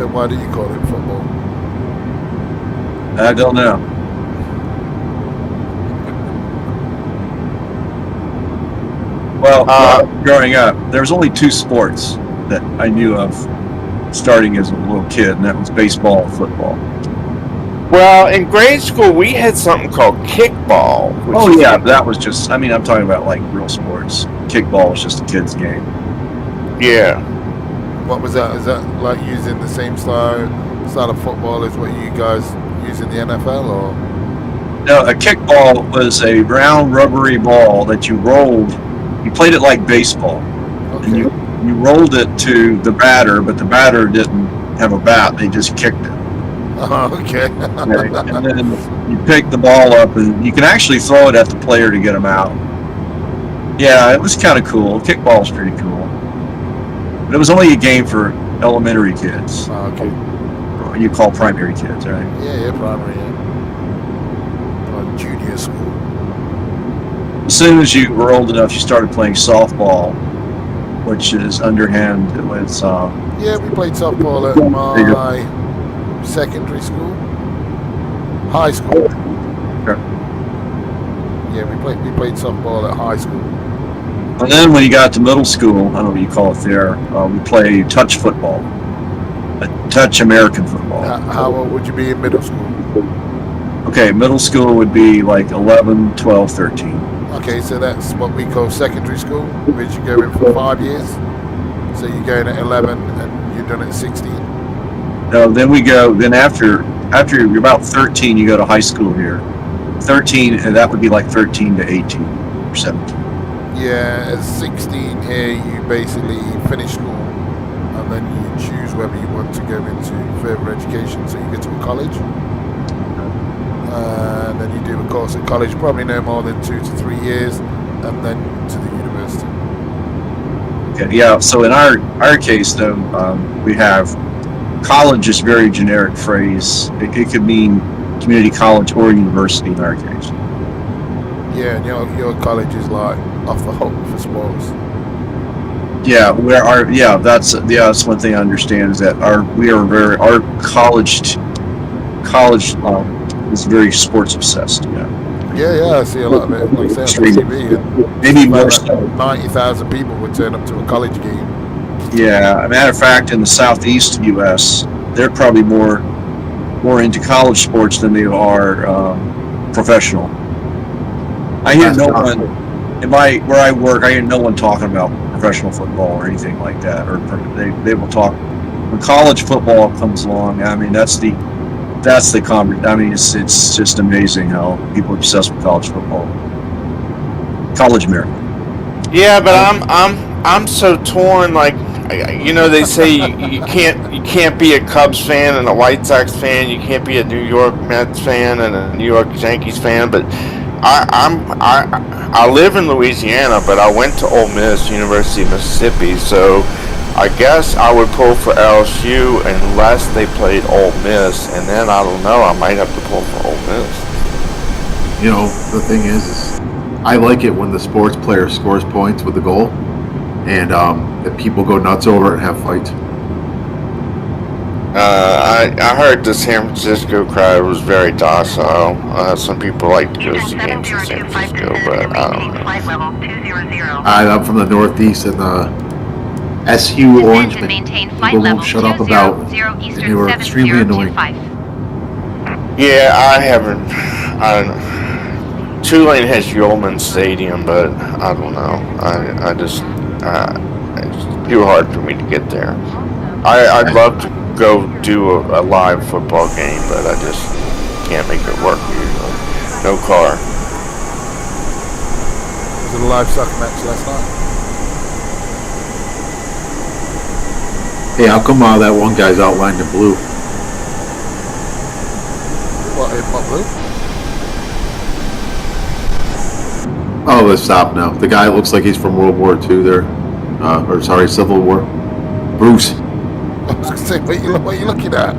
So why do you call it football? I don't know. Well, growing up, there was only 2 sports that I knew of starting as a little kid, and that was baseball and football. Well, in grade school, we had something called kickball. Oh, yeah, that was just, I mean, I'm talking about like real sports. Kickball was just a kid's game. Yeah. What was that? Is that like using the same style of football as what you guys use in the NFL, or? No, a kickball was a round rubbery ball that you rolled. You played it like baseball. Okay. And you rolled it to the batter, but the batter didn't have a bat. They just kicked it. Oh, okay. And then you pick the ball up, and you can actually throw it at the player to get him out. Yeah, it was kind of cool. Kickball is pretty cool. But it was only a game for elementary kids. Oh, okay. You call primary kids, right? Yeah, primary, yeah. Like junior school. As soon as you were old enough, you started playing softball, which is underhand. It was Yeah, we played softball at my secondary school, high school. Sure. Yeah, we played softball at high school. And then when you got to middle school, I don't know what you call it there, we played touch football, touch American football. How old would you be in middle school? Okay, middle school would be like 11, 12, 13. Okay, so that's what we call secondary school, which you go in for 5 years. So you go in at 11 and you're done at 16. No, then after you're about 13, you go to high school here. 13, and that would be like 13 to 18 or 17. Yeah, at 16 here, you basically finish school, and then you choose whether you want to go into further education. So you go to a college, and then you do a course at college, probably no more than 2 to 3 years, and then to the university. Okay, yeah, so in our case, though, we have college is a very generic phrase. It could mean community college or university in our case. Yeah, and your college is like off the hook for sports. Yeah, that's one thing I understand is that our college is very sports obsessed. Yeah. Yeah, I see a lot of it. Like I say on TV, and maybe more like so. 90,000 people would turn up to a college game. Yeah, as a matter of fact, in the southeast U.S., they're probably more into college sports than they are professional. I hear no one where I work. I hear no one talking about professional football or anything like that. Or they will talk when college football comes along. I mean, that's the conversation. I mean, it's just amazing how people are obsessed with college football. College America. Yeah, but I'm so torn. Like, you know, they say you can't be a Cubs fan and a White Sox fan. You can't be a New York Mets fan and a New York Yankees fan. But I live in Louisiana, but I went to Ole Miss, University of Mississippi. So I guess I would pull for LSU unless they played Ole Miss, and then I don't know. I might have to pull for Ole Miss. You know, the thing is I like it when the sports player scores points with the goal, and that people go nuts over it and have fights. I heard the San Francisco crowd was very docile. Some people like to go see games in San Francisco, but I don't know. I'm from the Northeast, and the SU Orange, Descend and maintain people flight won't level shut up about, 200 and Eastern they were extremely annoying. 7025. Yeah, I don't know. Tulane has Yeoman Stadium, but I don't know. It's too hard for me to get there. I'd love to go do a live football game, but I just can't make it work usually. No car. Was it a live soccer match last night? Hey, how come that one guy's outlined in blue? What blue? Oh, let's stop now. The guy looks like he's from World War II there. Civil War. Bruce. I was going to say, what are you looking at?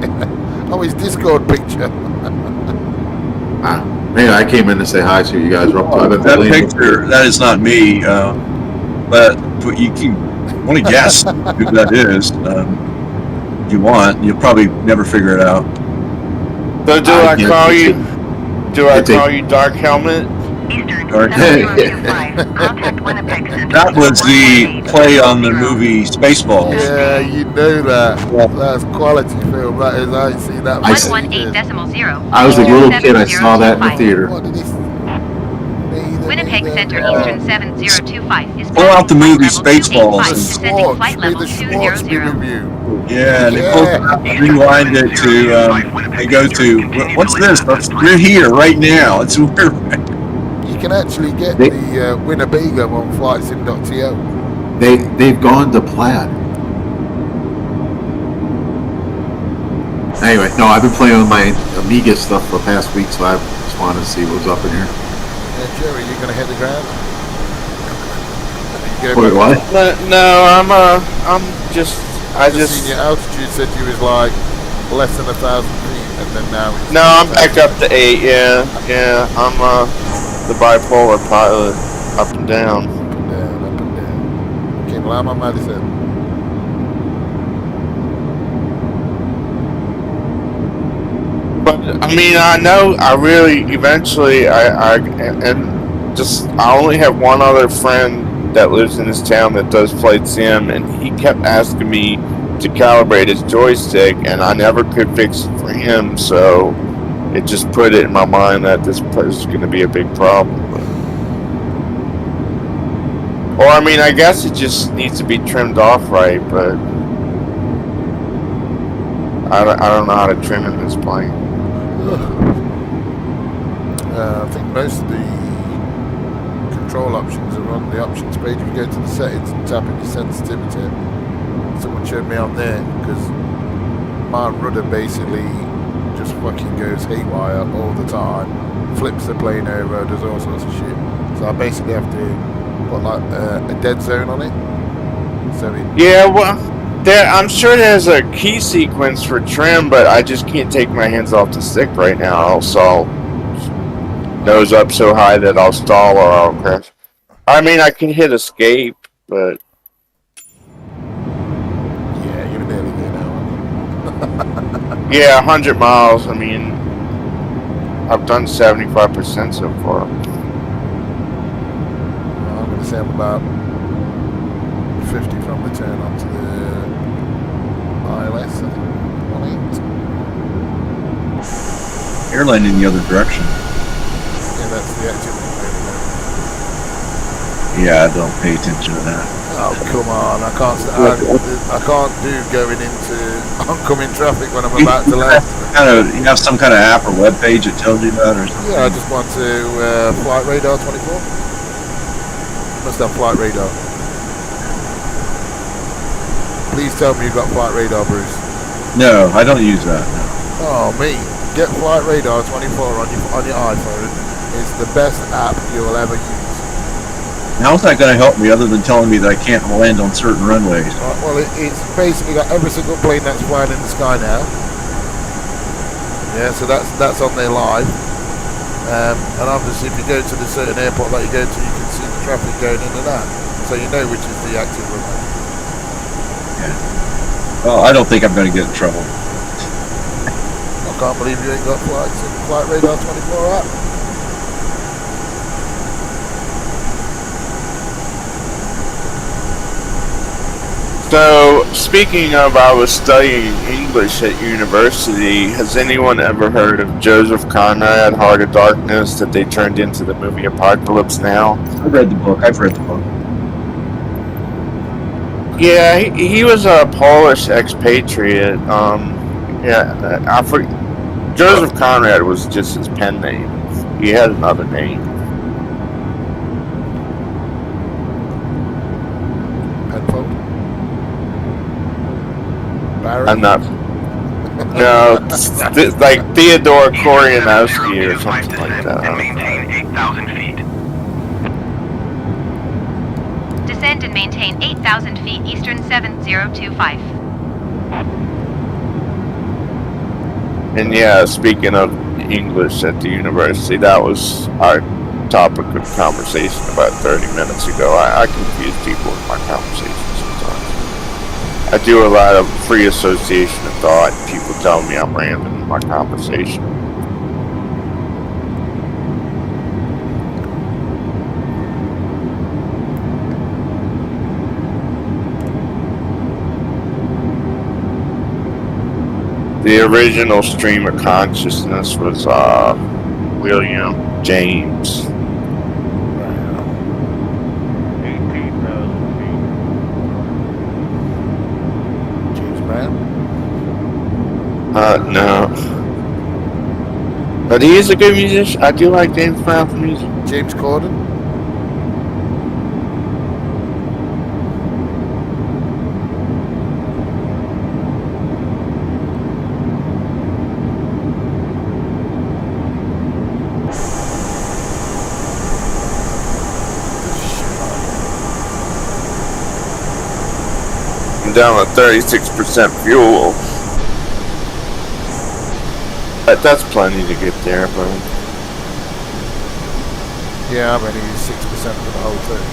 Oh, his Discord picture. Man, I came in to say hi, so you guys are up to it. That picture, that is not me, but you can only guess who that is. If you want, you'll probably never figure it out. So do I call you? Do I call you Dark Helmet? Eastern Dark 7025. Contact Winnipeg Center. That was the play on the movie Spaceballs. Yeah, you know that. That's quality film. That is, I ain't seen that. I for see. 118.0. I was a little kid. I saw that in the theater. What did he? Winnipeg Center Eastern 7025 is Pull out the movie level Spaceballs 285, and descending flight level the Schwartz 200. review. Yeah, and it rewind it to they go to what's this? We're here right now. It's You can actually get the Winnebago on flightsim.to. They've gone to plaid. Anyway, no, I've been playing with my Amiga stuff for the past week, so I just wanted to see what was up in here. Jerry, you gonna hit the ground? Wait, what? No, I'm just. I Seen just. your altitude said you was like less than 1,000 feet, and then now. It's No, I'm back up to 8. Yeah. I'm the bipolar pilot, up and down. Up and down, up and down. Okay, well, I'm on Madison. But I mean, I know. I really eventually. I only have one other friend that lives in this town that does flight sim, and he kept asking me to calibrate his joystick, and I never could fix it for him. So it just put it in my mind that this is going to be a big problem. Or I mean, I guess it just needs to be trimmed off right, but I don't know how to trim in this plane. I think most of the control options are on the options page. If you go to the settings and tap into sensitivity, someone showed me on there, because my rudder basically just fucking goes haywire all the time, flips the plane over, does all sorts of shit. So I basically have to put like a dead zone on it. So Yeah, well, I'm sure there's a key sequence for trim, but I just can't take my hands off the stick right now. I'll stall. Nose up so high that I'll stall or I'll crash. I mean, I can hit escape, but yeah, you're nearly there now. yeah, 100 miles. I mean, I've done 75% so far. I'm going to say I'm about 50 from the turn onto the ILS, I think. 1.8. airline in the other direction. Yeah, that's the active one. Yeah, I don't pay attention to that. Oh, come on. I can't do going into oncoming traffic when I'm about to land. You have some kind of app or web page that tells you that, or something? Yeah, I just want to Flight Radar 24. Must have Flight Radar. Please tell me you've got Flight Radar, Bruce. No, I don't use that. No. Oh, me. Get Flight Radar 24 on your iPhone. It's the best app you will ever use. How's that going to help me other than telling me that I can't land on certain runways? Well, it's basically got every single plane that's flying in the sky now. Yeah, so that's on there live. And obviously, if you go to the certain airport that you go to, you can see the traffic going in and out. So you know which is the active runway. Yeah. Well, I don't think I'm going to get in trouble. I can't believe you ain't got Flight Radar 24 app. So, speaking of, I was studying English at university. Has anyone ever heard of Joseph Conrad, Heart of Darkness, that they turned into the movie Apocalypse Now? I've read the book. Yeah, he was a Polish expatriate. Joseph Conrad was just his pen name. He had another name. Penfold? Barry? I'm not. No, like Theodore Koryanowski or something like that. And maintain 8,000 feet. Descend and maintain 8,000 feet Eastern 7025. And yeah, speaking of English at the university, that was our topic of conversation about 30 minutes ago. I confuse people with my conversations sometimes. I do a lot of free association of thought. People tell me I'm random in my conversation. The original stream of consciousness was William James. 18,000 feet. James Brown. No. But he is a good musician. I do like James Brown's music. James Corden. I'm down at 36% fuel. But that's plenty to get there, but Yeah, I'm only 6% for the whole thing.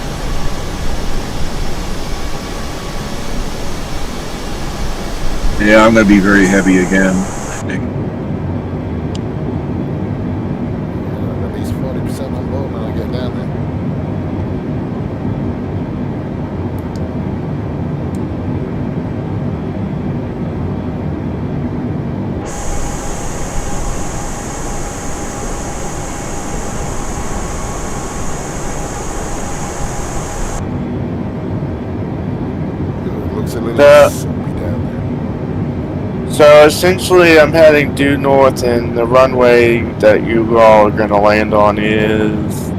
Yeah, I'm going to be very heavy again, I think. Yeah, at least 40% on board when I get down there. It looks a little soapy down there. so essentially I'm heading due north, and the runway that you all are going to land on is...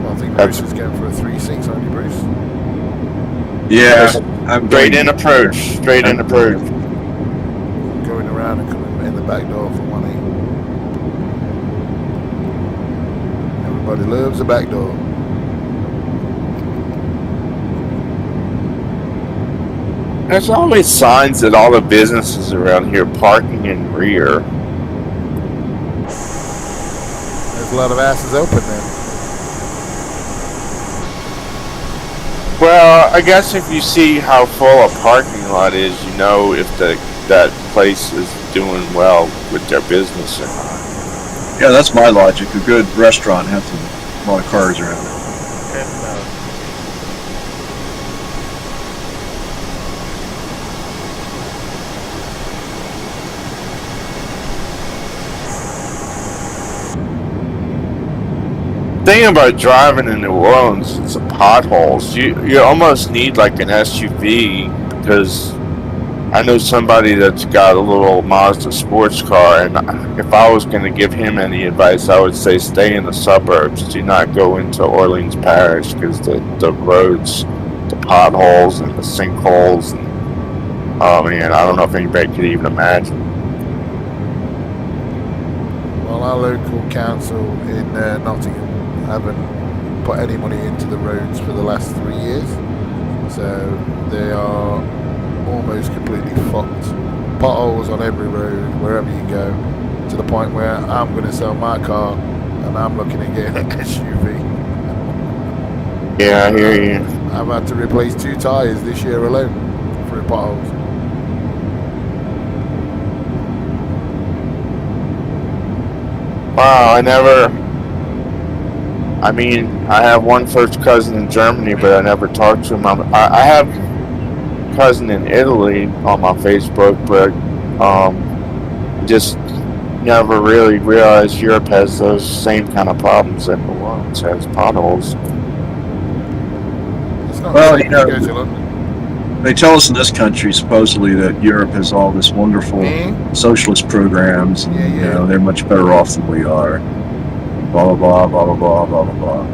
I think Bruce is going for a 3.6, aren't you, Bruce? Yeah, I'm Straight going- in approach. Straight in approach. Going around and coming in the back door for 1.8. Everybody loves the back door. There's always signs that all the businesses around here parking in rear. There's a lot of asses open then. Well, I guess if you see how full a parking lot is, you know if that place is doing well with their business or not. Yeah, that's my logic. A good restaurant has a lot of cars around it. 10,000. Thing about driving in New Orleans is the potholes. You almost need like an SUV, because I know somebody that's got a little Mazda sports car, and if I was going to give him any advice, I would say stay in the suburbs. Do not go into Orleans Parish, because the roads, the potholes and the sinkholes, and, oh man, I don't know if anybody could even imagine. Well, our local council in Nottingham haven't put any money into the roads for the last 3 years, so they are almost completely fucked. Potholes on every road, wherever you go, to the point where I'm going to sell my car and I'm looking at getting an SUV. Yeah, I hear you. I've had to replace 2 tyres this year alone for potholes. Wow, I have one first cousin in Germany, but I never talked to him. I have a cousin in Italy on my Facebook, but just never really realized Europe has those same kind of problems that New Orleans has, potholes. It's not Well, like you know, go to London. They tell us in this country supposedly that Europe has all this wonderful socialist programs, and you know, they're much better off than we are. Blah blah blah blah blah blah blah blah.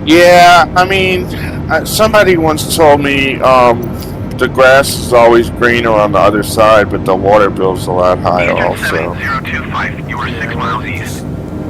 Yeah, I mean, somebody once told me the grass is always greener on the other side, but the water bill's a lot higher also. 7025, you are 6 miles east.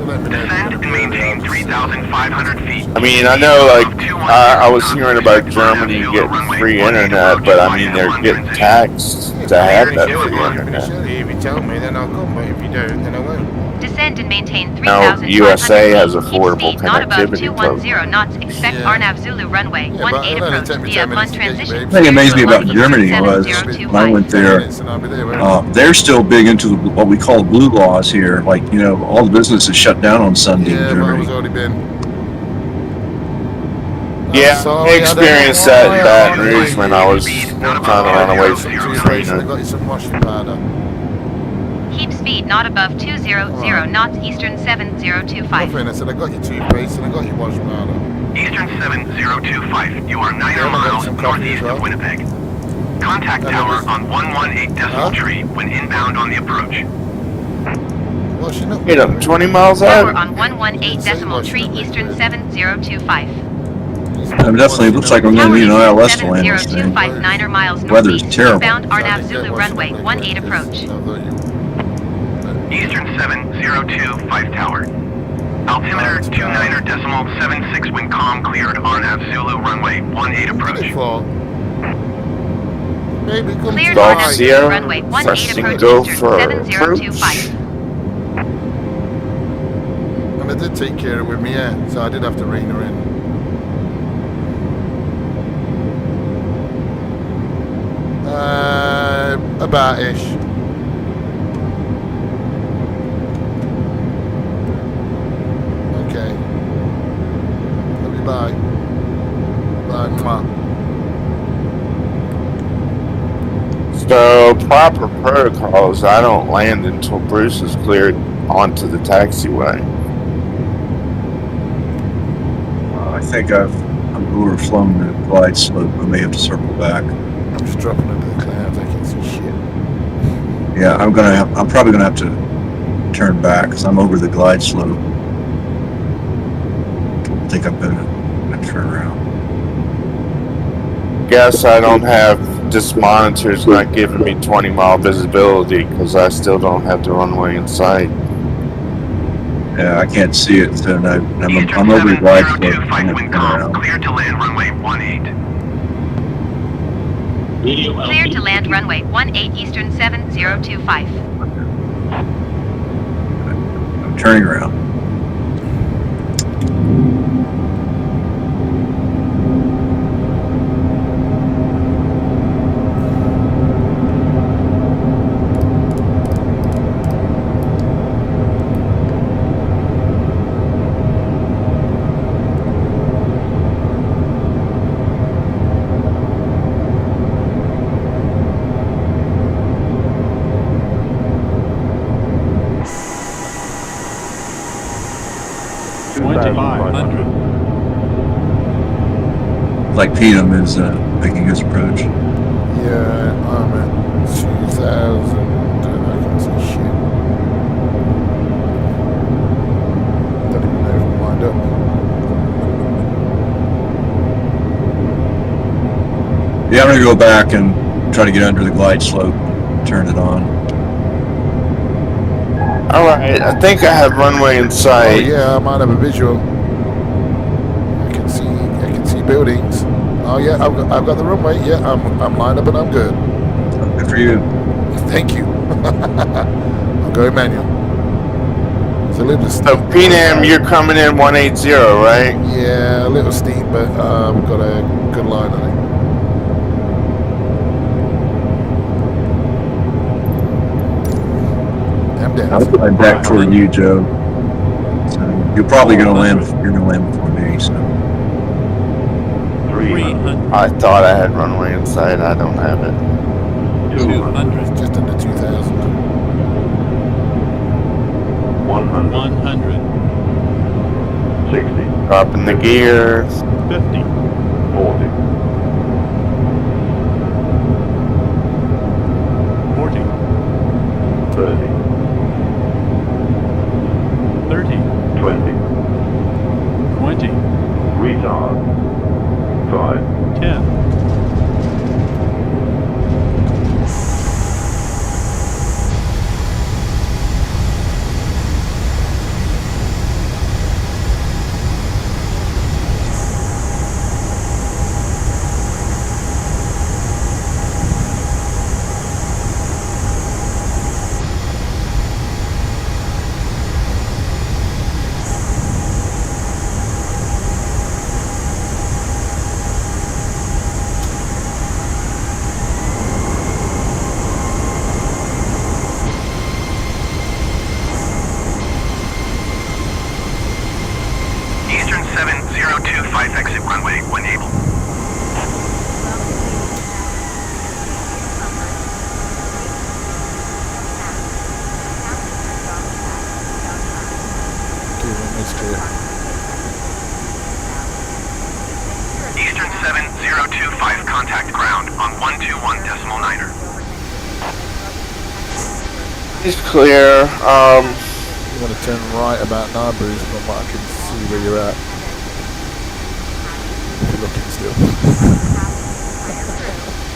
Descend and maintain 3,500 feet. I mean, I know, like, I was hearing about Germany getting free internet, but I mean, they're getting taxed to have that If free you internet. tell me, then I'll come. But if you don't, then I won't. Descend and maintain Now, 3,500 USA has feet. Keep affordable speed not above connectivity 210 knots. Expect Yeah. Arnav Zulu runway Yeah, but 18 it'll only approach take me via 10 minutes Mun to get you, transition. babe. The thing that amazed me about Clear to Germany runway was 7025. when I went 10 there, minutes and I'll be there. won't they're still big into what we call blue laws here. Like, you know, all the businesses shut down on I? Sunday in Yeah, but I was Germany. already been. Yeah, sorry, I I don't know experienced why that in I Baton only- Rouge when I was trying to run away from Some toothpaste and I Katrina. got you some washing powder. Keep speed not above 200 knots. Eastern 7025. Nothing, I said I got your toothpaste and I got your washing powder. Eastern 7025. You are 9 Yeah, and I got miles some coffee as northeast well. of Winnipeg. Contact And tower then on 118 decimal Huh? tree when inbound on the approach. Washing up. Hit up 20 miles Tower out. on 118 decimal tree. Eastern 7025. Definitely looks like I'm going Tower to need an Eastern ILS to land this thing. 7025 9 miles Weather's northeast. terrible. Inbound Arnav Zulu runway 18 approach. Eastern 702 tower. Altimeter 29 decimal 76 wind calm cleared Arnav Zulu runway 18 approach. Baby, come Cleared to Golf Arnav life. Zulu Sierra, runway 18 pressing approach. go Eastern for 7025. And I did take care of it with me, yeah. So I did have to rein her in. About-ish. Okay. Love you, bye. Bye, mwah. So, proper protocols, I don't land until Bruce is cleared onto the taxiway. I think I've overflown the glide slope. I may have to circle back. I'm just dropping into the clouds. I can't see shit. Yeah, I'm probably gonna have to turn back because I'm over the glide slope. I think I'm gonna turn around. Guess I don't have, this monitor's not giving me 20-mile visibility because I still don't have the runway in sight. Yeah, I can't see it, so I'm Eastern over the glide slope. 7025 I'm wind gonna turn calm around. cleared to land runway 18. Clear to land runway 18 Eastern 7025. I'm turning around. Like Peanam is making his approach. Yeah, I'm at 2,000 and I can't see shit. Don't even know if I'm lined up. Yeah, I'm gonna go back and try to get under the glide slope, turn it on. Alright, I think I have runway in Oh sight. yeah, I might have a visual. I can see buildings. Oh yeah, I've got the runway. Yeah, I'm lined up and I'm good. Good for you. Thank you. I'll go manual. It's a little steep. So, Peanam, you're coming in 180, right? Yeah, a little steep, but we've got a good line on it. I'm down. I'll fly back toward you, Joe. So you're probably gonna land. You're gonna land before me. So I thought I had runway in sight. I don't have it. 200, Just under 2,000. 100, 60, Dropping the gears. 50, 40, 40, 30, 30, 20, 20, retard, 5, 10. 225 exit runway when able. Okay, runway's clear. Eastern 7025, contact ground on 121.9er. He's clear. You want to turn right about now, Bruce, from what I can see where you're at. If you're looking still.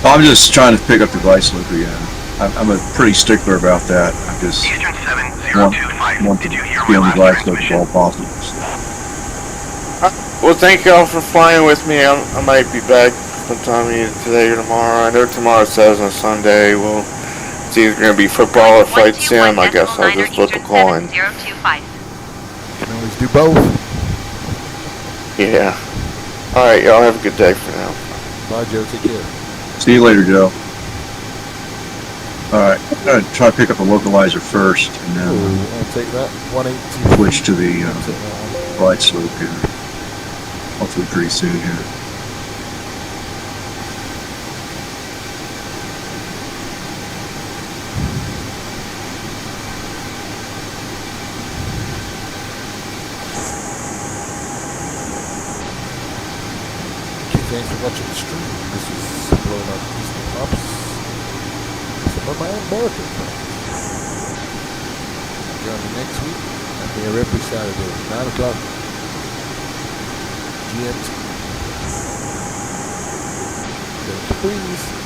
I'm just trying to pick up the vice loop again. I'm a pretty stickler about that. I just Eastern 7025, want to did you hear be my on the last vice loop transmission? as all possible. Well, thank y'all for flying with me. I might be back sometime either today or tomorrow. I know tomorrow says on Sunday. Well, it's either going to be football or flight sim. I guess I'll just flip a coin. 7025. You can always do both. Yeah. Alright, y'all have a good day for now. Bye, Joe. Take care. See you later, Joe. Alright, I'm going to try to pick up a localizer first, and then I'll take that. 180. switch to the I'll take that one. right slope here. Hopefully pretty soon here. Thanks for watching the stream. This is blowing up Eastern Ops. Some of my American friends. Join me next week. I'm here every Saturday, 9 o'clock GMT. Please.